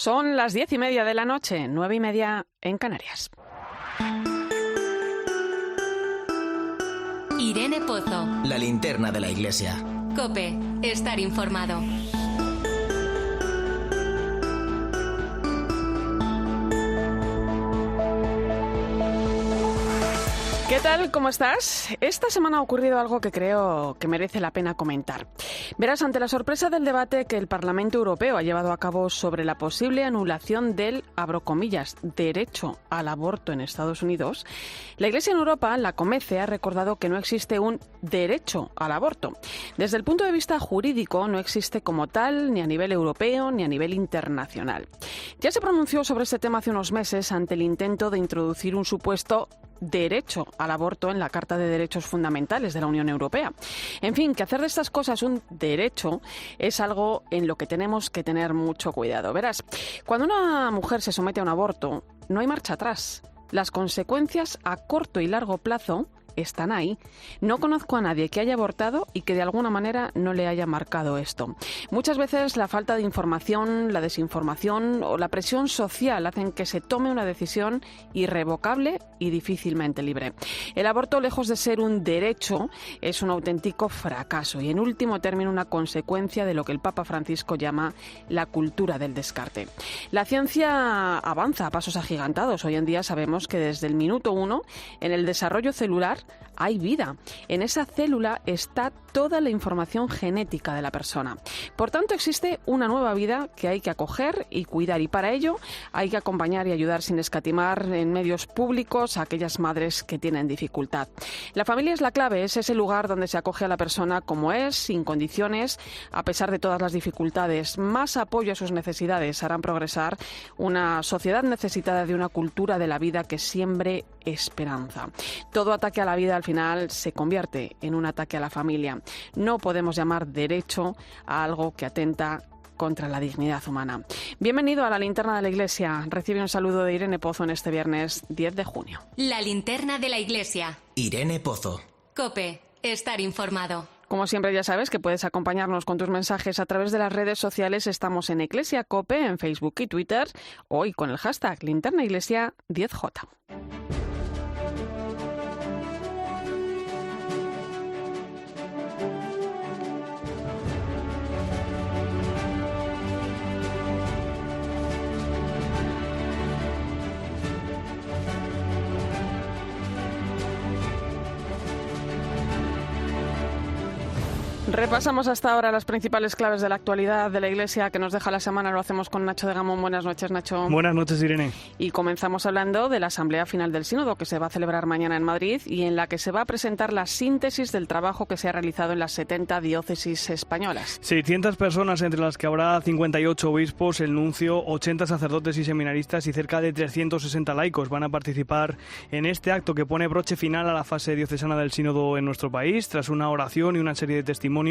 Son las 10:30 de la noche, 9:30 en Canarias. Irene Pozo. La linterna de la iglesia. COPE. Estar informado. ¿Qué tal? ¿Cómo estás? Esta semana ha ocurrido algo que creo que merece la pena comentar. Verás, ante la sorpresa del debate que el Parlamento Europeo ha llevado a cabo sobre la posible anulación del, abro comillas, derecho al aborto en Estados Unidos, la Iglesia en Europa, la COMECE, ha recordado que no existe un derecho al aborto. Desde el punto de vista jurídico, no existe como tal ni a nivel europeo ni a nivel internacional. Ya se pronunció sobre este tema hace unos meses ante el intento de introducir un supuesto derecho al aborto en la Carta de Derechos Fundamentales de la Unión Europea. En fin, que hacer de estas cosas un derecho es algo en lo que tenemos que tener mucho cuidado. Verás, cuando una mujer se somete a un aborto, no hay marcha atrás. Las consecuencias a corto y largo plazo están ahí. No conozco a nadie que haya abortado y que de alguna manera no le haya marcado esto. Muchas veces la falta de información, la desinformación o la presión social hacen que se tome una decisión irrevocable y difícilmente libre. El aborto, lejos de ser un derecho, es un auténtico fracaso y, en último término, una consecuencia de lo que el Papa Francisco llama la cultura del descarte. La ciencia avanza a pasos agigantados. Hoy en día sabemos que desde el minuto 1, en el desarrollo celular, hay vida. En esa célula está toda la información genética de la persona. Por tanto, existe una nueva vida que hay que acoger y cuidar, y para ello hay que acompañar y ayudar sin escatimar en medios públicos a aquellas madres que tienen dificultad. La familia es la clave, es ese lugar donde se acoge a la persona como es, sin condiciones, a pesar de todas las dificultades. Más apoyo a sus necesidades harán progresar una sociedad necesitada de una cultura de la vida que siembre esperanza. Todo ataque a la vida al final se convierte en un ataque a la familia. No podemos llamar derecho a algo que atenta contra la dignidad humana. Bienvenido a la linterna de la iglesia. Recibe un saludo de Irene Pozo en este viernes 10 de junio. La linterna de la iglesia. Irene Pozo. COPE. Estar informado. Como siempre, ya sabes que puedes acompañarnos con tus mensajes a través de las redes sociales. Estamos en Iglesia COPE, en Facebook y Twitter, hoy con el hashtag linternaiglesia 10J. Repasamos hasta ahora las principales claves de la actualidad de la Iglesia que nos deja la semana. Lo hacemos con Nacho de Gamón. Buenas noches, Nacho. Buenas noches, Irene. Y comenzamos hablando de la Asamblea Final del Sínodo, que se va a celebrar mañana en Madrid y en la que se va a presentar la síntesis del trabajo que se ha realizado en las 70 diócesis españolas. 600 personas, entre las que habrá 58 obispos, el nuncio, 80 sacerdotes y seminaristas y cerca de 360 laicos van a participar en este acto que pone broche final a la fase diocesana del Sínodo en nuestro país. Tras una oración y una serie de testimonios,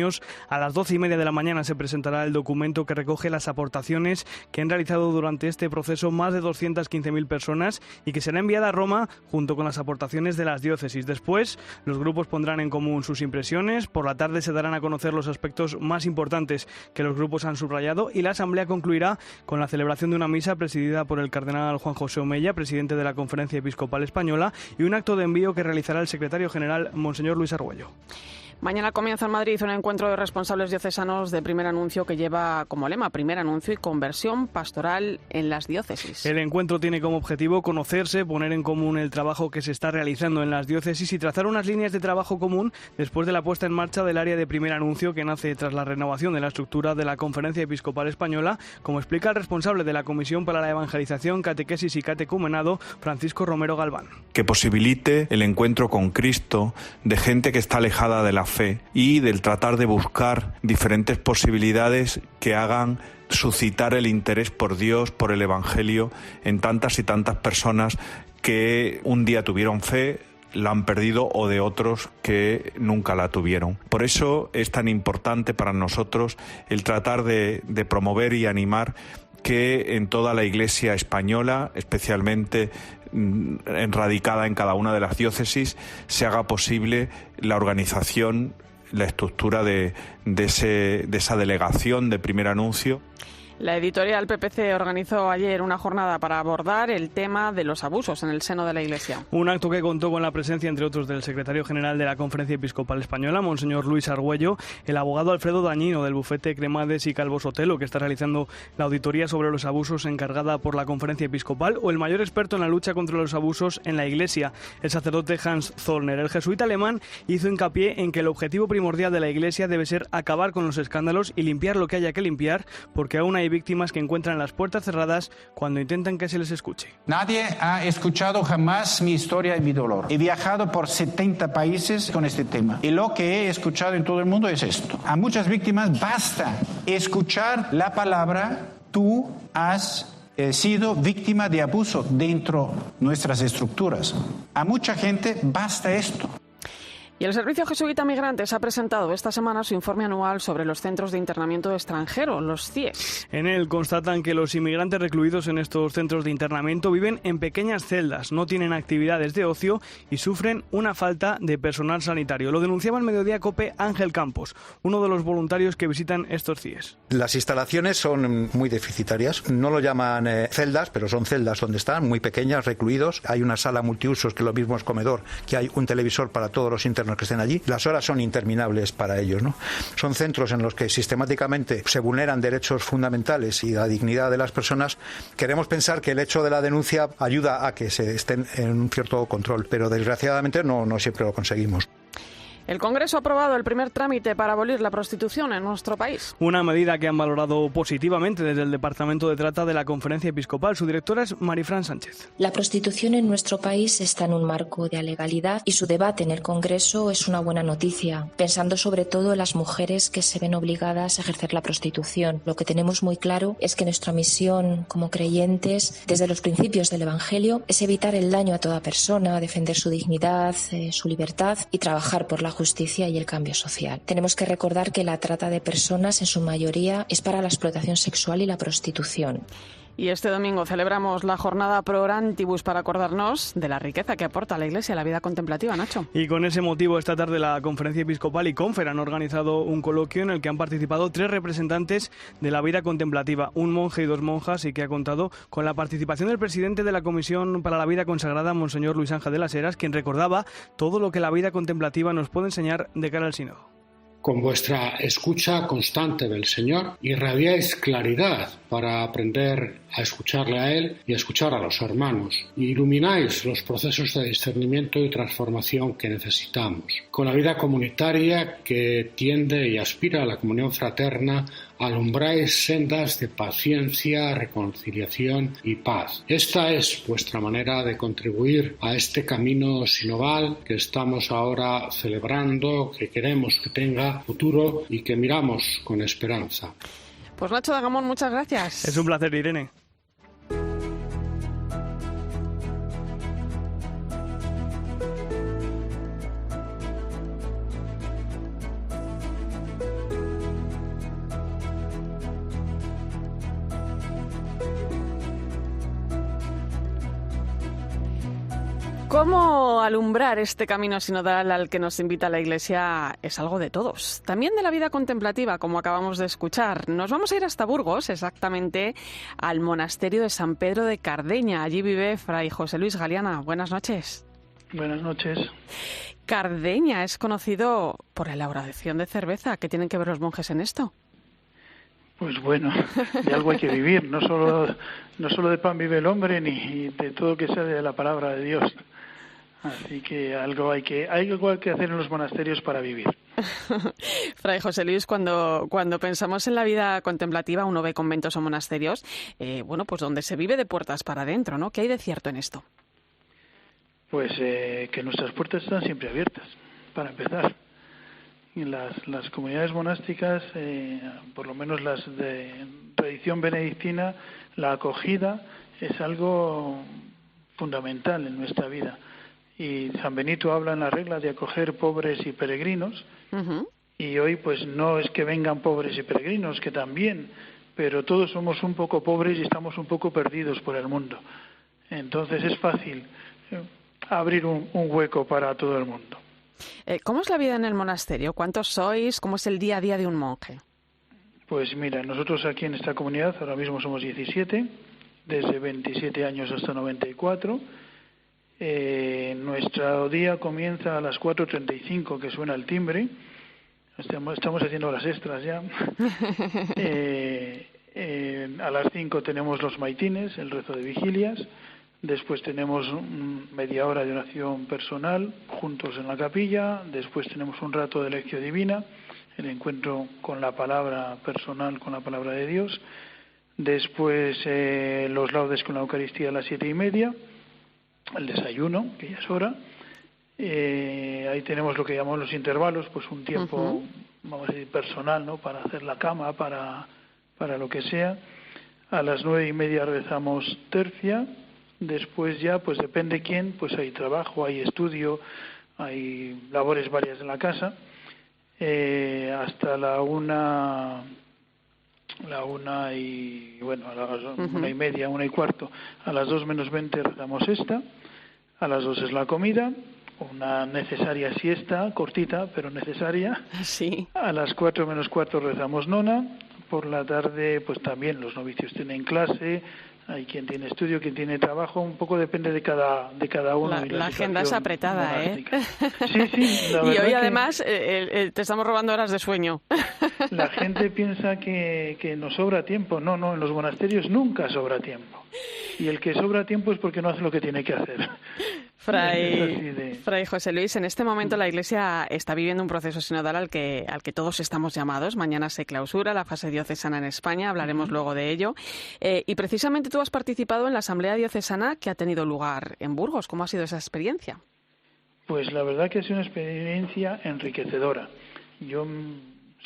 a las 12:30 de la mañana se presentará el documento que recoge las aportaciones que han realizado durante este proceso más de 215.000 personas y que será enviada a Roma junto con las aportaciones de las diócesis. Después, los grupos pondrán en común sus impresiones. Por la tarde se darán a conocer los aspectos más importantes que los grupos han subrayado y la asamblea concluirá con la celebración de una misa presidida por el cardenal Juan José Omella, presidente de la Conferencia Episcopal Española, y un acto de envío que realizará el secretario general, Monseñor Luis Argüello. Mañana comienza en Madrid un encuentro de responsables diocesanos de Primer Anuncio que lleva como lema Primer Anuncio y conversión pastoral en las diócesis. El encuentro tiene como objetivo conocerse, poner en común el trabajo que se está realizando en las diócesis y trazar unas líneas de trabajo común después de la puesta en marcha del área de Primer Anuncio que nace tras la renovación de la estructura de la Conferencia Episcopal Española, como explica el responsable de la Comisión para la Evangelización, Catequesis y Catecumenado, Francisco Romero Galván. Que posibilite el encuentro con Cristo de gente que está alejada de la fe y del tratar de buscar diferentes posibilidades que hagan suscitar el interés por Dios, por el Evangelio en tantas y tantas personas que un día tuvieron fe, la han perdido, o de otros que nunca la tuvieron. Por eso es tan importante para nosotros el tratar de promover y animar que en toda la Iglesia española, especialmente enradicada en cada una de las diócesis, se haga posible la organización, la estructura de esa delegación de Primer Anuncio. La editorial PPC organizó ayer una jornada para abordar el tema de los abusos en el seno de la Iglesia. Un acto que contó con la presencia, entre otros, del secretario general de la Conferencia Episcopal Española, Monseñor Luis Argüello, el abogado Alfredo Dañino del bufete Cremades y Calvo Sotelo, que está realizando la auditoría sobre los abusos encargada por la Conferencia Episcopal, o el mayor experto en la lucha contra los abusos en la Iglesia, el sacerdote Hans Zollner. El jesuita alemán hizo hincapié en que el objetivo primordial de la Iglesia debe ser acabar con los escándalos y limpiar lo que haya que limpiar, porque aún hay víctimas que encuentran las puertas cerradas cuando intentan que se les escuche. Nadie ha escuchado jamás mi historia y mi dolor. He viajado por 70 países con este tema y lo que he escuchado en todo el mundo es esto. A muchas víctimas basta escuchar la palabra "tú has sido víctima de abuso" dentro de nuestras estructuras. A mucha gente basta esto. Y el Servicio Jesuita Migrantes ha presentado esta semana su informe anual sobre los centros de internamiento extranjero, los CIES. En él constatan que los inmigrantes recluidos en estos centros de internamiento viven en pequeñas celdas, no tienen actividades de ocio y sufren una falta de personal sanitario. Lo denunciaba en Mediodía COPE Ángel Campos, uno de los voluntarios que visitan estos CIES. Las instalaciones son muy deficitarias, no lo llaman celdas, pero son celdas donde están, muy pequeñas, recluidos. Hay una sala multiusos que lo mismo es comedor, que hay un televisor para todos los internos que estén allí. Las horas son interminables para ellos, ¿no? Son centros en los que sistemáticamente se vulneran derechos fundamentales y la dignidad de las personas. Queremos pensar que el hecho de la denuncia ayuda a que se estén en un cierto control, pero desgraciadamente no siempre lo conseguimos. El Congreso ha aprobado el primer trámite para abolir la prostitución en nuestro país. Una medida que han valorado positivamente desde el Departamento de Trata de la Conferencia Episcopal. Su directora es Marifran Sánchez. La prostitución en nuestro país está en un marco de alegalidad y su debate en el Congreso es una buena noticia, pensando sobre todo en las mujeres que se ven obligadas a ejercer la prostitución. Lo que tenemos muy claro es que nuestra misión como creyentes, desde los principios del Evangelio, es evitar el daño a toda persona, defender su dignidad, su libertad y trabajar por la justicia y el cambio social. Tenemos que recordar que la trata de personas en su mayoría es para la explotación sexual y la prostitución. Y este domingo celebramos la jornada Pro Orantibus para acordarnos de la riqueza que aporta a la Iglesia la vida contemplativa, Nacho. Y con ese motivo, esta tarde la Conferencia Episcopal y Confer han organizado un coloquio en el que han participado 3 representantes de la vida contemplativa, un monje y 2 monjas, y que ha contado con la participación del presidente de la Comisión para la Vida Consagrada, Monseñor Luis Ángel de las Heras, quien recordaba todo lo que la vida contemplativa nos puede enseñar de cara al sínodo. Con vuestra escucha constante del Señor irradiáis claridad para aprender a escucharle a Él y a escuchar a los hermanos. Ilumináis los procesos de discernimiento y transformación que necesitamos. Con la vida comunitaria que tiende y aspira a la comunión fraterna, alumbráis sendas de paciencia, reconciliación y paz. Esta es vuestra manera de contribuir a este camino sinodal que estamos ahora celebrando, que queremos que tenga futuro y que miramos con esperanza. Pues Nacho Dagamón, muchas gracias. Es un placer, Irene. Cómo alumbrar este camino sinodal al que nos invita la Iglesia es algo de todos. También de la vida contemplativa, como acabamos de escuchar. Nos vamos a ir hasta Burgos, exactamente al monasterio de San Pedro de Cardeña. Allí vive Fray José Luis Galiana. Buenas noches. Buenas noches. Cardeña es conocido por la elaboración de cerveza. ¿Qué tienen que ver los monjes en esto? Pues bueno, de algo hay que vivir. No solo de pan vive el hombre, ni de todo que sea de la palabra de Dios. Así que algo hay que hacer en los monasterios para vivir. Fray José Luis, cuando pensamos en la vida contemplativa, uno ve conventos o monasterios, pues donde se vive de puertas para adentro, ¿no? ¿Qué hay de cierto en esto? Pues que nuestras puertas están siempre abiertas, para empezar. Y las comunidades monásticas, por lo menos las de tradición benedictina, la acogida es algo fundamental en nuestra vida. Y San Benito habla en la regla de acoger pobres y peregrinos. Uh-huh. Y hoy pues no es que vengan pobres y peregrinos, que también, pero todos somos un poco pobres y estamos un poco perdidos por el mundo. Entonces es fácil abrir un hueco para todo el mundo. ¿Cómo es la vida en el monasterio? ¿Cuántos sois? ¿Cómo es el día a día de un monje? Pues mira, nosotros aquí en esta comunidad ahora mismo somos 17, desde 27 años hasta 94. Nuestro día comienza a las 4:35, que suena el timbre. Estamos haciendo horas extras ya. A las 5 tenemos los maitines, el rezo de vigilias. Después tenemos media hora de oración personal juntos en la capilla. Después tenemos un rato de lección divina, el encuentro con la palabra personal, con la palabra de Dios. Después los laudes con la Eucaristía a las 7:30. El desayuno, que ya es hora. Ahí tenemos lo que llamamos los intervalos, pues un tiempo, vamos a decir, personal, ¿no? Para hacer la cama, para lo que sea. A las 9:30 rezamos tercia. Después ya, pues depende quién, pues hay trabajo, hay estudio, hay labores varias en la casa. Hasta la una y, bueno, a las 1:30, 1:15, a las 2 menos 20 rezamos esta. A las 2 es la comida, una necesaria siesta, cortita, pero necesaria. Sí. A las 4 menos 4 rezamos nona. Por la tarde, pues también los novicios tienen clase, hay quien tiene estudio, quien tiene trabajo, un poco depende de cada uno. La agenda es apretada, monástica. Sí, la y verdad hoy además te estamos robando horas de sueño. La gente piensa que nos sobra tiempo. No, en los monasterios nunca sobra tiempo. Y el que sobra tiempo es porque no hace lo que tiene que hacer. Fray José Luis, en este momento la Iglesia está viviendo un proceso sinodal al que todos estamos llamados. Mañana se clausura la fase diocesana en España, hablaremos luego de ello. Y precisamente tú has participado en la Asamblea Diocesana que ha tenido lugar en Burgos. ¿Cómo ha sido esa experiencia? Pues la verdad que ha sido una experiencia enriquecedora. Yo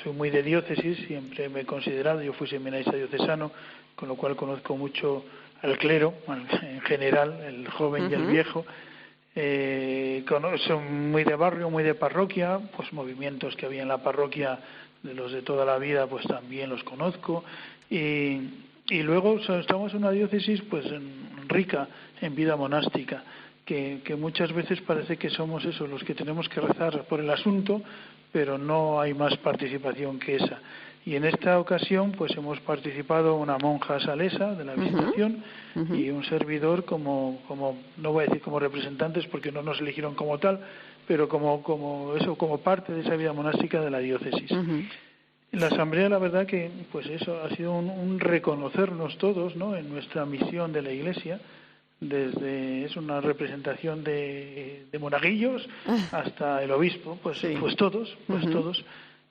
soy muy de diócesis, siempre me he considerado, yo fui seminarista diocesano, con lo cual conozco mucho al clero, en general, el joven y el viejo. Soy muy de barrio, muy de parroquia, pues movimientos que había en la parroquia de los de toda la vida, pues también los conozco. Y luego estamos en una diócesis pues rica en vida monástica, que muchas veces parece que somos esos los que tenemos que rezar por el asunto, pero no hay más participación que esa. Y en esta ocasión pues hemos participado una monja salesa de la Visitación y un servidor como no voy a decir como representantes porque no nos eligieron como tal, pero como parte de esa vida monástica de la diócesis. En la asamblea la verdad que pues eso ha sido un reconocernos todos, ¿no? En nuestra misión de la Iglesia. Es una representación de monaguillos hasta el obispo, pues todos.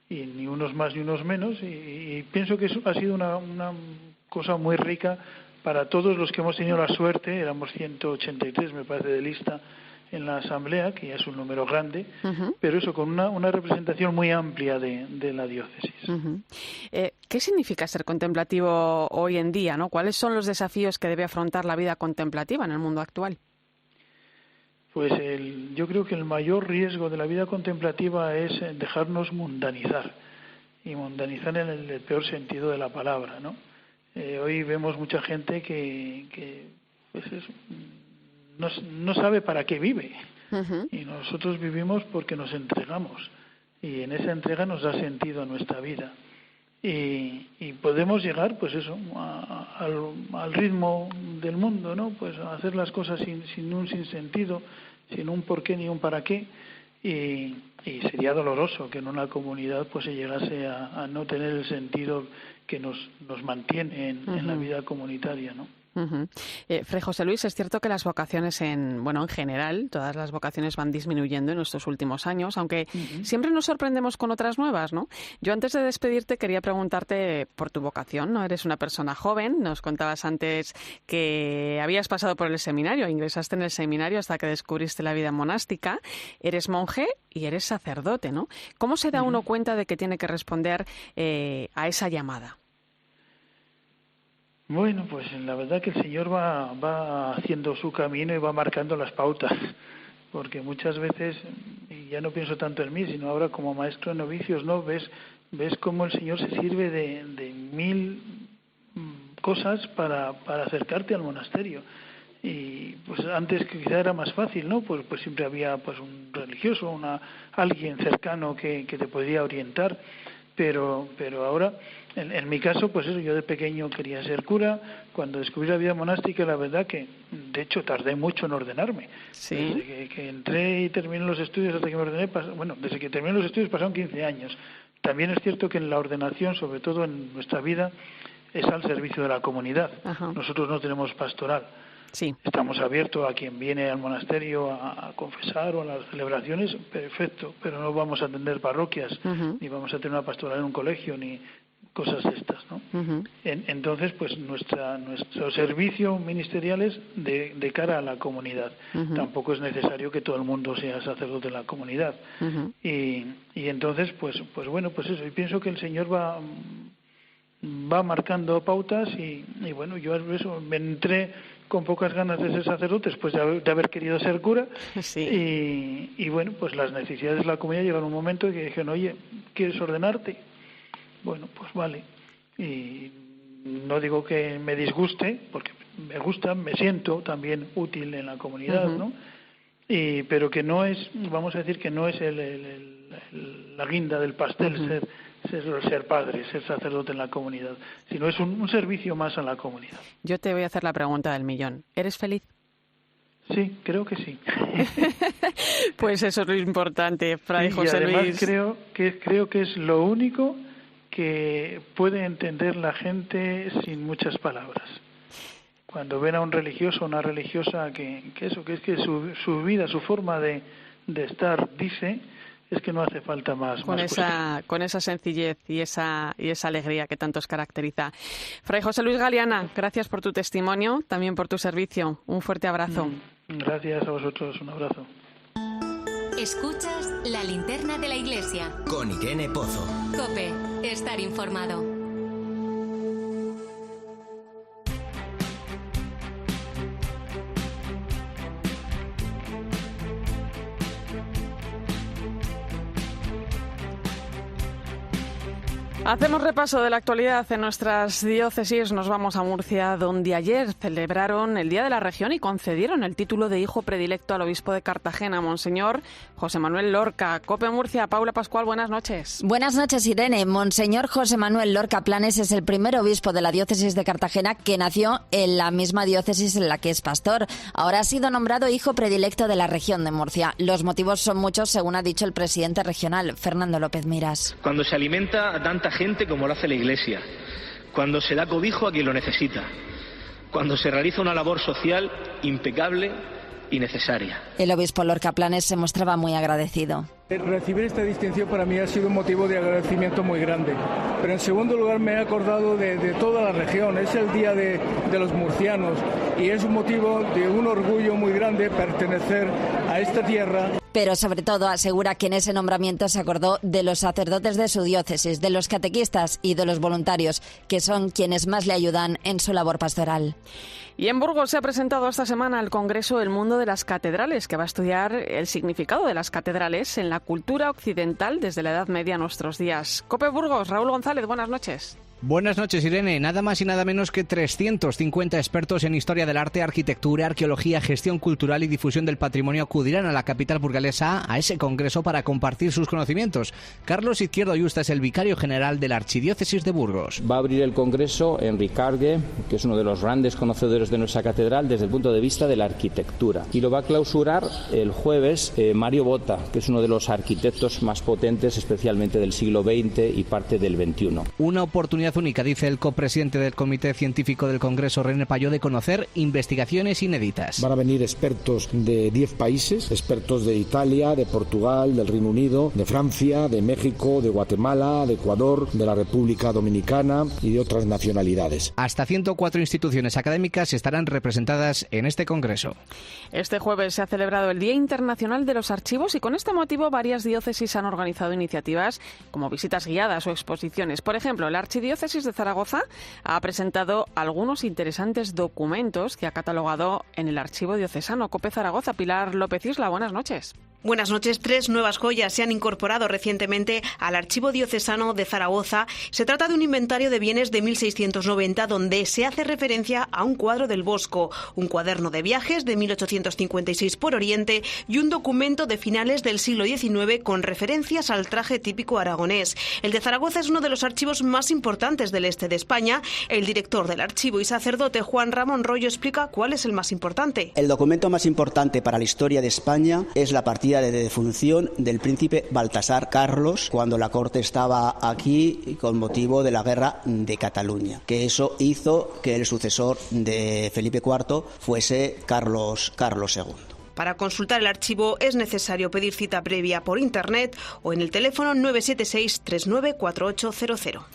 Y ni unos más ni unos menos, y pienso que eso ha sido una cosa muy rica para todos los que hemos tenido la suerte. Éramos 183 me parece de lista en la asamblea, que ya es un número grande, pero eso con una representación muy amplia de la diócesis. ¿Qué significa ser contemplativo hoy en día, ¿no? ¿Cuáles son los desafíos que debe afrontar la vida contemplativa en el mundo actual? Pues yo creo que el mayor riesgo de la vida contemplativa es dejarnos mundanizar, y mundanizar en el peor sentido de la palabra, ¿no? Hoy vemos mucha gente que pues no sabe para qué vive, y nosotros vivimos porque nos entregamos, y en esa entrega nos da sentido a nuestra vida. Y podemos llegar, pues eso, al ritmo del mundo, ¿no? Pues a hacer las cosas sin un sinsentido, sin un por qué ni un para qué, y sería doloroso que en una comunidad pues se llegase a no tener el sentido que nos mantiene en la vida comunitaria, ¿no? Fray José Luis, es cierto que las vocaciones en general, todas las vocaciones van disminuyendo en estos últimos años, aunque siempre nos sorprendemos con otras nuevas, ¿no? Yo antes de despedirte quería preguntarte por tu vocación, ¿no? Eres una persona joven, nos contabas antes que habías pasado por el seminario, ingresaste en el seminario hasta que descubriste la vida monástica, eres monje y eres sacerdote, ¿no? ¿Cómo se da uno cuenta de que tiene que responder a esa llamada? Bueno, pues la verdad que el Señor va haciendo su camino y va marcando las pautas, porque muchas veces, y ya no pienso tanto en mí, sino ahora como maestro de novicios, ¿no? Ves cómo el Señor se sirve de mil cosas para acercarte al monasterio. Y pues antes quizá era más fácil, ¿no? Pues siempre había pues un religioso, alguien cercano que te podía orientar. Pero ahora, en mi caso, pues eso, yo de pequeño quería ser cura. Cuando descubrí la vida monástica, la verdad que, de hecho, tardé mucho en ordenarme. Sí. Desde que entré y terminé los estudios hasta que me ordené, desde que terminé los estudios pasaron 15 años. También es cierto que en la ordenación, sobre todo en nuestra vida, es al servicio de la comunidad. Ajá. Nosotros no tenemos pastoral. Sí. Estamos abiertos a quien viene al monasterio a confesar o a las celebraciones, perfecto, pero no vamos a atender parroquias, ni vamos a tener una pastoral en un colegio, ni cosas de estas, ¿no? Entonces, pues nuestro servicio ministerial es de cara a la comunidad. Tampoco es necesario que todo el mundo sea sacerdote de la comunidad. Y entonces, pues bueno, pues eso. Y pienso que el Señor va marcando pautas y bueno, yo eso me entré con pocas ganas de ser sacerdote después de haber querido ser cura. Sí. Y bueno, pues las necesidades de la comunidad llegaron un momento en que dijeron, oye, ¿quieres ordenarte? Bueno, pues vale. Y no digo que me disguste, porque me gusta, me siento también útil en la comunidad, ¿no? Pero que no es, vamos a decir que no es la guinda del pastel ser padre, ser sacerdote en la comunidad, sino es un servicio más a la comunidad. Yo te voy a hacer la pregunta del millón. ¿Eres feliz? Sí, creo que sí. Pues eso es lo importante, Fray José Luis. Y además creo que es lo único que puede entender la gente sin muchas palabras. Cuando ven a un religioso o una religiosa que su vida, su forma de estar dice, es que no hace falta más. Con esa sencillez y esa alegría que tanto os caracteriza. Fray José Luis Galeana, gracias por tu testimonio, también por tu servicio. Un fuerte abrazo. Gracias a vosotros, un abrazo. Escuchas la linterna de la iglesia. Con Irene Pozo. COPE, estar informado. Hacemos repaso de la actualidad en nuestras diócesis. Nos vamos a Murcia, donde ayer celebraron el Día de la Región y concedieron el título de hijo predilecto al obispo de Cartagena, Monseñor José Manuel Lorca. COPE Murcia, Paula Pascual, buenas noches. Buenas noches, Irene. Monseñor José Manuel Lorca Planes es el primer obispo de la diócesis de Cartagena que nació en la misma diócesis en la que es pastor. Ahora ha sido nombrado hijo predilecto de la región de Murcia. Los motivos son muchos, según ha dicho el presidente regional, Fernando López Miras. Cuando se alimenta a tanta gente como lo hace la Iglesia, cuando se da cobijo a quien lo necesita, cuando se realiza una labor social impecable y necesaria. El obispo Lorca Planes se mostraba muy agradecido. Recibir esta distinción para mí ha sido un motivo de agradecimiento muy grande, pero en segundo lugar me he acordado de toda la región. Es el día de los murcianos y es un motivo de un orgullo muy grande pertenecer a esta tierra. Pero sobre todo asegura que en ese nombramiento se acordó de los sacerdotes de su diócesis, de los catequistas y de los voluntarios, que son quienes más le ayudan en su labor pastoral. Y en Burgos se ha presentado esta semana el Congreso El Mundo de las Catedrales, que va a estudiar el significado de las catedrales en la cultura occidental desde la Edad Media a nuestros días. COPE Burgos, Raúl González, buenas noches. Buenas noches, Irene. Nada más y nada menos que 350 expertos en historia del arte, arquitectura, arqueología, gestión cultural y difusión del patrimonio acudirán a la capital burgalesa a ese congreso para compartir sus conocimientos. Carlos Izquierdo Yusta es el vicario general de la Archidiócesis de Burgos. Va a abrir el congreso Enric Argue, que es uno de los grandes conocedores de nuestra catedral desde el punto de vista de la arquitectura. Y lo va a clausurar el jueves Mario Botta, que es uno de los arquitectos más potentes, especialmente del siglo XX y parte del XXI. Una oportunidad única, dice el copresidente del Comité Científico del Congreso, René Payó, de conocer investigaciones inéditas. Van a venir expertos de 10 países, expertos de Italia, de Portugal, del Reino Unido, de Francia, de México, de Guatemala, de Ecuador, de la República Dominicana y de otras nacionalidades. Hasta 104 instituciones académicas estarán representadas en este congreso. Este jueves se ha celebrado el Día Internacional de los Archivos y con este motivo varias diócesis han organizado iniciativas como visitas guiadas o exposiciones. Por ejemplo, la Archidiócesis de Zaragoza ha presentado algunos interesantes documentos que ha catalogado en el Archivo Diocesano. COPE Zaragoza, Pilar López Isla, buenas noches. Buenas noches. 3 nuevas joyas se han incorporado recientemente al Archivo Diocesano de Zaragoza. Se trata de un inventario de bienes de 1690 donde se hace referencia a un cuadro del Bosco, un cuaderno de viajes de 1856 por Oriente y un documento de finales del siglo XIX con referencias al traje típico aragonés. El de Zaragoza es uno de los archivos más importantes del este de España. El director del archivo y sacerdote Juan Ramón Rollo explica cuál es el más importante. El documento más importante para la historia de España es la partida de defunción del príncipe Baltasar Carlos cuando la corte estaba aquí con motivo de la guerra de Cataluña, que eso hizo que el sucesor de Felipe IV fuese Carlos II. Para consultar el archivo es necesario pedir cita previa por internet o en el teléfono 976 394800.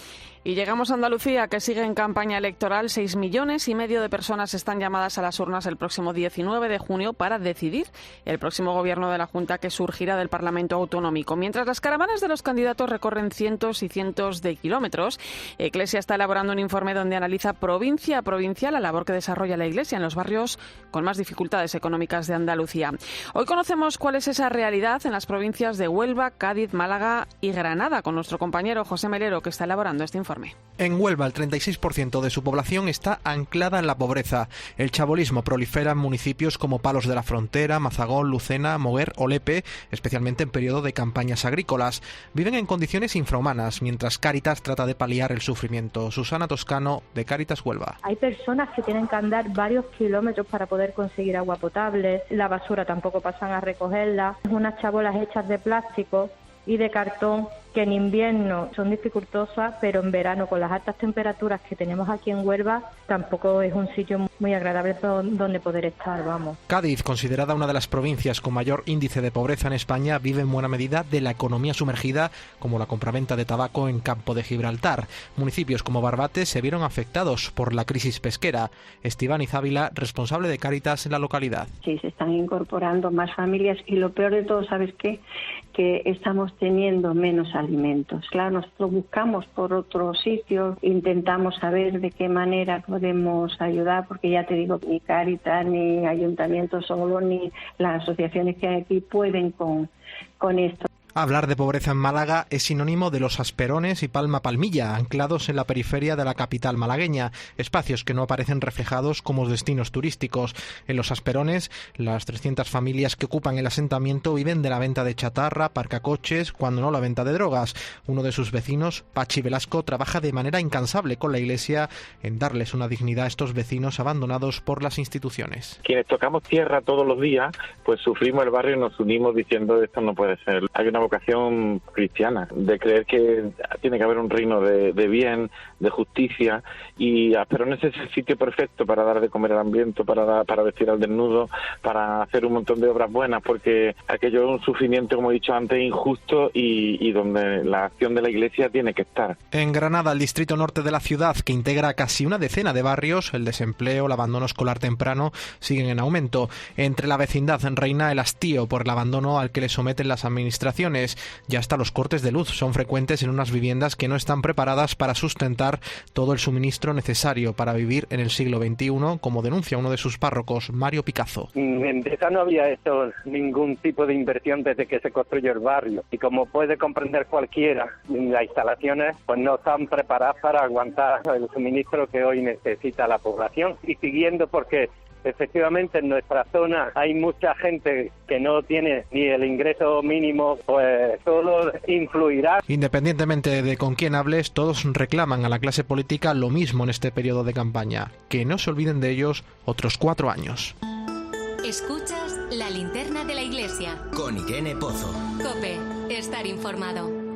Y llegamos a Andalucía, que sigue en campaña electoral. 6,5 millones de personas están llamadas a las urnas el próximo 19 de junio para decidir el próximo gobierno de la Junta que surgirá del Parlamento Autonómico. Mientras las caravanas de los candidatos recorren cientos y cientos de kilómetros, Eclesia está elaborando un informe donde analiza provincia a provincia la labor que desarrolla la Iglesia en los barrios con más dificultades económicas de Andalucía. Hoy conocemos cuál es esa realidad en las provincias de Huelva, Cádiz, Málaga y Granada con nuestro compañero José Melero, que está elaborando este informe. En Huelva, el 36% de su población está anclada en la pobreza. El chabolismo prolifera en municipios como Palos de la Frontera, Mazagón, Lucena, Moguer o Lepe, especialmente en periodo de campañas agrícolas. Viven en condiciones infrahumanas, mientras Cáritas trata de paliar el sufrimiento. Susana Toscano, de Cáritas Huelva. Hay personas que tienen que andar varios kilómetros para poder conseguir agua potable. La basura tampoco pasan a recogerla. Unas chabolas hechas de plástico y de cartón que en invierno son dificultosas, pero en verano con las altas temperaturas que tenemos aquí en Huelva tampoco es un sitio muy agradable donde poder estar, vamos. Cádiz, considerada una de las provincias con mayor índice de pobreza en España, vive en buena medida de la economía sumergida, como la compraventa de tabaco en Campo de Gibraltar. Municipios como Barbate se vieron afectados por la crisis pesquera. Estivaniz Ávila, responsable de Cáritas en la localidad. Sí, se están incorporando más familias y lo peor de todo, ¿sabes qué? Que estamos teniendo menos alimentos. Claro, nosotros buscamos por otros sitios, intentamos saber de qué manera podemos ayudar, porque ya te digo, ni Cáritas, ni Ayuntamiento solo, ni las asociaciones que hay aquí pueden con esto. Hablar de pobreza en Málaga es sinónimo de los Asperones y Palma Palmilla, anclados en la periferia de la capital malagueña, espacios que no aparecen reflejados como destinos turísticos. En los Asperones, las 300 familias que ocupan el asentamiento viven de la venta de chatarra, aparcacoches, cuando no la venta de drogas. Uno de sus vecinos, Pachi Velasco, trabaja de manera incansable con la Iglesia en darles una dignidad a estos vecinos abandonados por las instituciones. Quienes tocamos tierra todos los días, pues sufrimos el barrio y nos unimos diciendo esto no puede ser. Hay una vocación cristiana de creer que tiene que haber un reino de bien, de justicia, y Asperones es el sitio perfecto para dar de comer al hambriento, para vestir al desnudo, para hacer un montón de obras buenas, porque aquello es un sufrimiento, como he dicho antes, injusto y donde la acción de la Iglesia tiene que estar. En Granada, el distrito norte de la ciudad, que integra casi una decena de barrios, el desempleo, el abandono escolar temprano siguen en aumento. Entre la vecindad reina el hastío por el abandono al que le someten las administraciones. Ya hasta los cortes de luz son frecuentes en unas viviendas que no están preparadas para sustentar todo el suministro necesario para vivir en el siglo XXI, como denuncia uno de sus párrocos, Mario Picazo. En Deza no había hecho ningún tipo de inversión desde que se construyó el barrio, y como puede comprender cualquiera, las instalaciones pues no están preparadas para aguantar el suministro que hoy necesita la población, y siguiendo porque efectivamente en nuestra zona hay mucha gente que no tiene ni el ingreso mínimo, pues todo influirá. Independientemente de con quién hables, todos reclaman a la clase política lo mismo en este periodo de campaña, que no se olviden de ellos otros 4 años. Escuchas la linterna de la Iglesia. Con Irene Pozo. COPE, estar informado.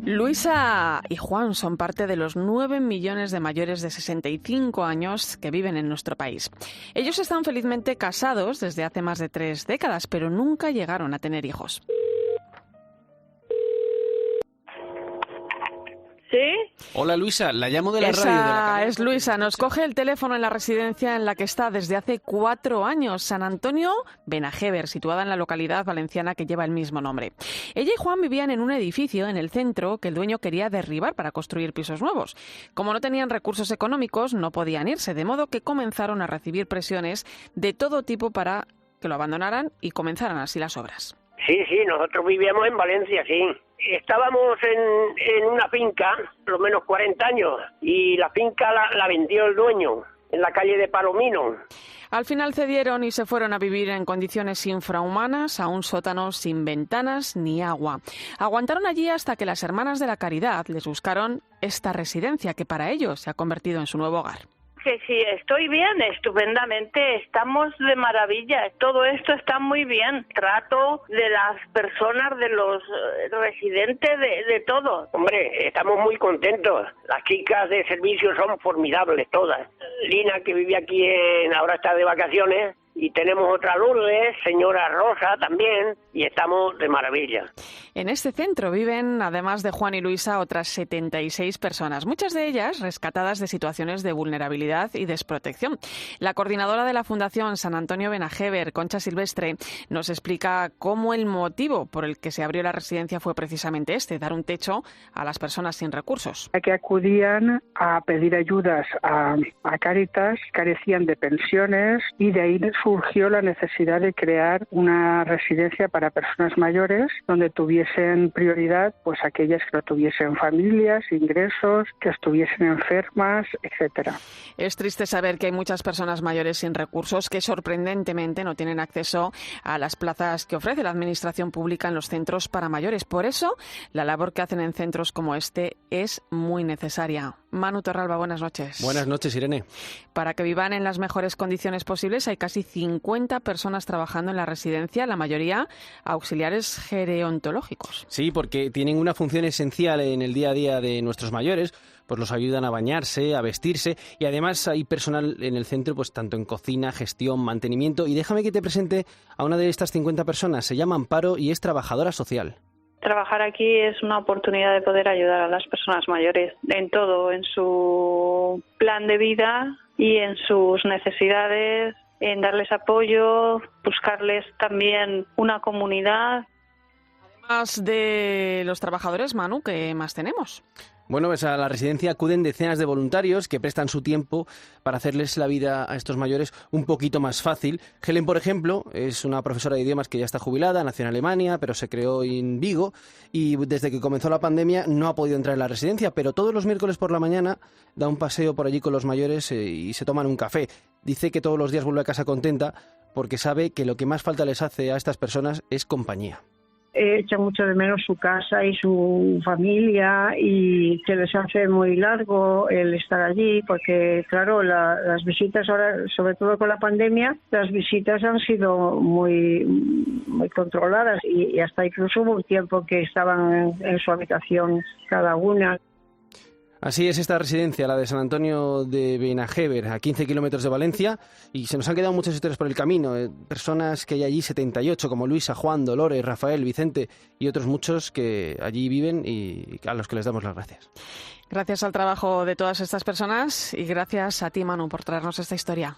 Luisa y Juan son parte de los 9 millones de mayores de 65 años que viven en nuestro país. Ellos están felizmente casados desde hace más de 3 décadas, pero nunca llegaron a tener hijos. ¿Sí? Hola Luisa, la llamo de la radio de la cadena. Es Luisa, nos coge el teléfono en la residencia en la que está desde hace 4 años, San Antonio Benajever, situada en la localidad valenciana que lleva el mismo nombre. Ella y Juan vivían en un edificio en el centro que el dueño quería derribar para construir pisos nuevos. Como no tenían recursos económicos, no podían irse, de modo que comenzaron a recibir presiones de todo tipo para que lo abandonaran y comenzaran así las obras. Sí, nosotros vivíamos en Valencia, sí. Estábamos en una finca, por lo menos 40 años, y la finca la vendió el dueño, en la calle de Palomino. Al final cedieron y se fueron a vivir en condiciones infrahumanas a un sótano sin ventanas ni agua. Aguantaron allí hasta que las Hermanas de la Caridad les buscaron esta residencia que para ellos se ha convertido en su nuevo hogar. Que sí, estoy bien, estupendamente, estamos de maravilla, todo esto está muy bien. Trato de las personas, de los residentes, de todo. Hombre, estamos muy contentos. Las chicas de servicio son formidables todas. Lina, que vive aquí, ahora está de vacaciones, y tenemos otra Lourdes, señora Rosa también, y estamos de maravilla. En este centro viven, además de Juan y Luisa, otras 76 personas, muchas de ellas rescatadas de situaciones de vulnerabilidad y desprotección. La coordinadora de la Fundación San Antonio Benajever, Concha Silvestre, nos explica cómo el motivo por el que se abrió la residencia fue precisamente este, dar un techo a las personas sin recursos. Que acudían a pedir ayudas a Cáritas, carecían de pensiones, y de ahí surgió la necesidad de crear una residencia para personas mayores donde tuviesen prioridad pues aquellas que no tuviesen familias, ingresos, que estuviesen enfermas, etcétera. Es triste saber que hay muchas personas mayores sin recursos que sorprendentemente no tienen acceso a las plazas que ofrece la administración pública en los centros para mayores. Por eso, la labor que hacen en centros como este es muy necesaria. Manu Torralba, buenas noches. Buenas noches, Irene. Para que vivan en las mejores condiciones posibles hay casi 50 personas trabajando en la residencia, la mayoría auxiliares gerontológicos. Sí, porque tienen una función esencial en el día a día de nuestros mayores, pues los ayudan a bañarse, a vestirse, y además hay personal en el centro, pues tanto en cocina, gestión, mantenimiento. Y déjame que te presente a una de estas 50 personas. Se llama Amparo y es trabajadora social. Trabajar aquí es una oportunidad de poder ayudar a las personas mayores en todo, en su plan de vida y en sus necesidades, en darles apoyo, buscarles también una comunidad. Además de los trabajadores, Manu, ¿qué más tenemos? Bueno, pues a la residencia acuden decenas de voluntarios que prestan su tiempo para hacerles la vida a estos mayores un poquito más fácil. Helen, por ejemplo, es una profesora de idiomas que ya está jubilada, nació en Alemania, pero se creó en Vigo, y desde que comenzó la pandemia no ha podido entrar en la residencia, pero todos los miércoles por la mañana da un paseo por allí con los mayores y se toman un café. Dice que todos los días vuelve a casa contenta porque sabe que lo que más falta les hace a estas personas es compañía. Echa mucho de menos su casa y su familia, y se les hace muy largo el estar allí porque, claro, las visitas ahora, sobre todo con la pandemia, las visitas han sido muy controladas, y hasta incluso hubo un tiempo que estaban en su habitación cada una. Así es esta residencia, la de San Antonio de Benajever, a 15 kilómetros de Valencia, y se nos han quedado muchas historias por el camino. Personas que hay allí, 78, como Luisa, Juan, Dolores, Rafael, Vicente y otros muchos que allí viven y a los que les damos las gracias. Gracias al trabajo de todas estas personas y gracias a ti, Manu, por traernos esta historia.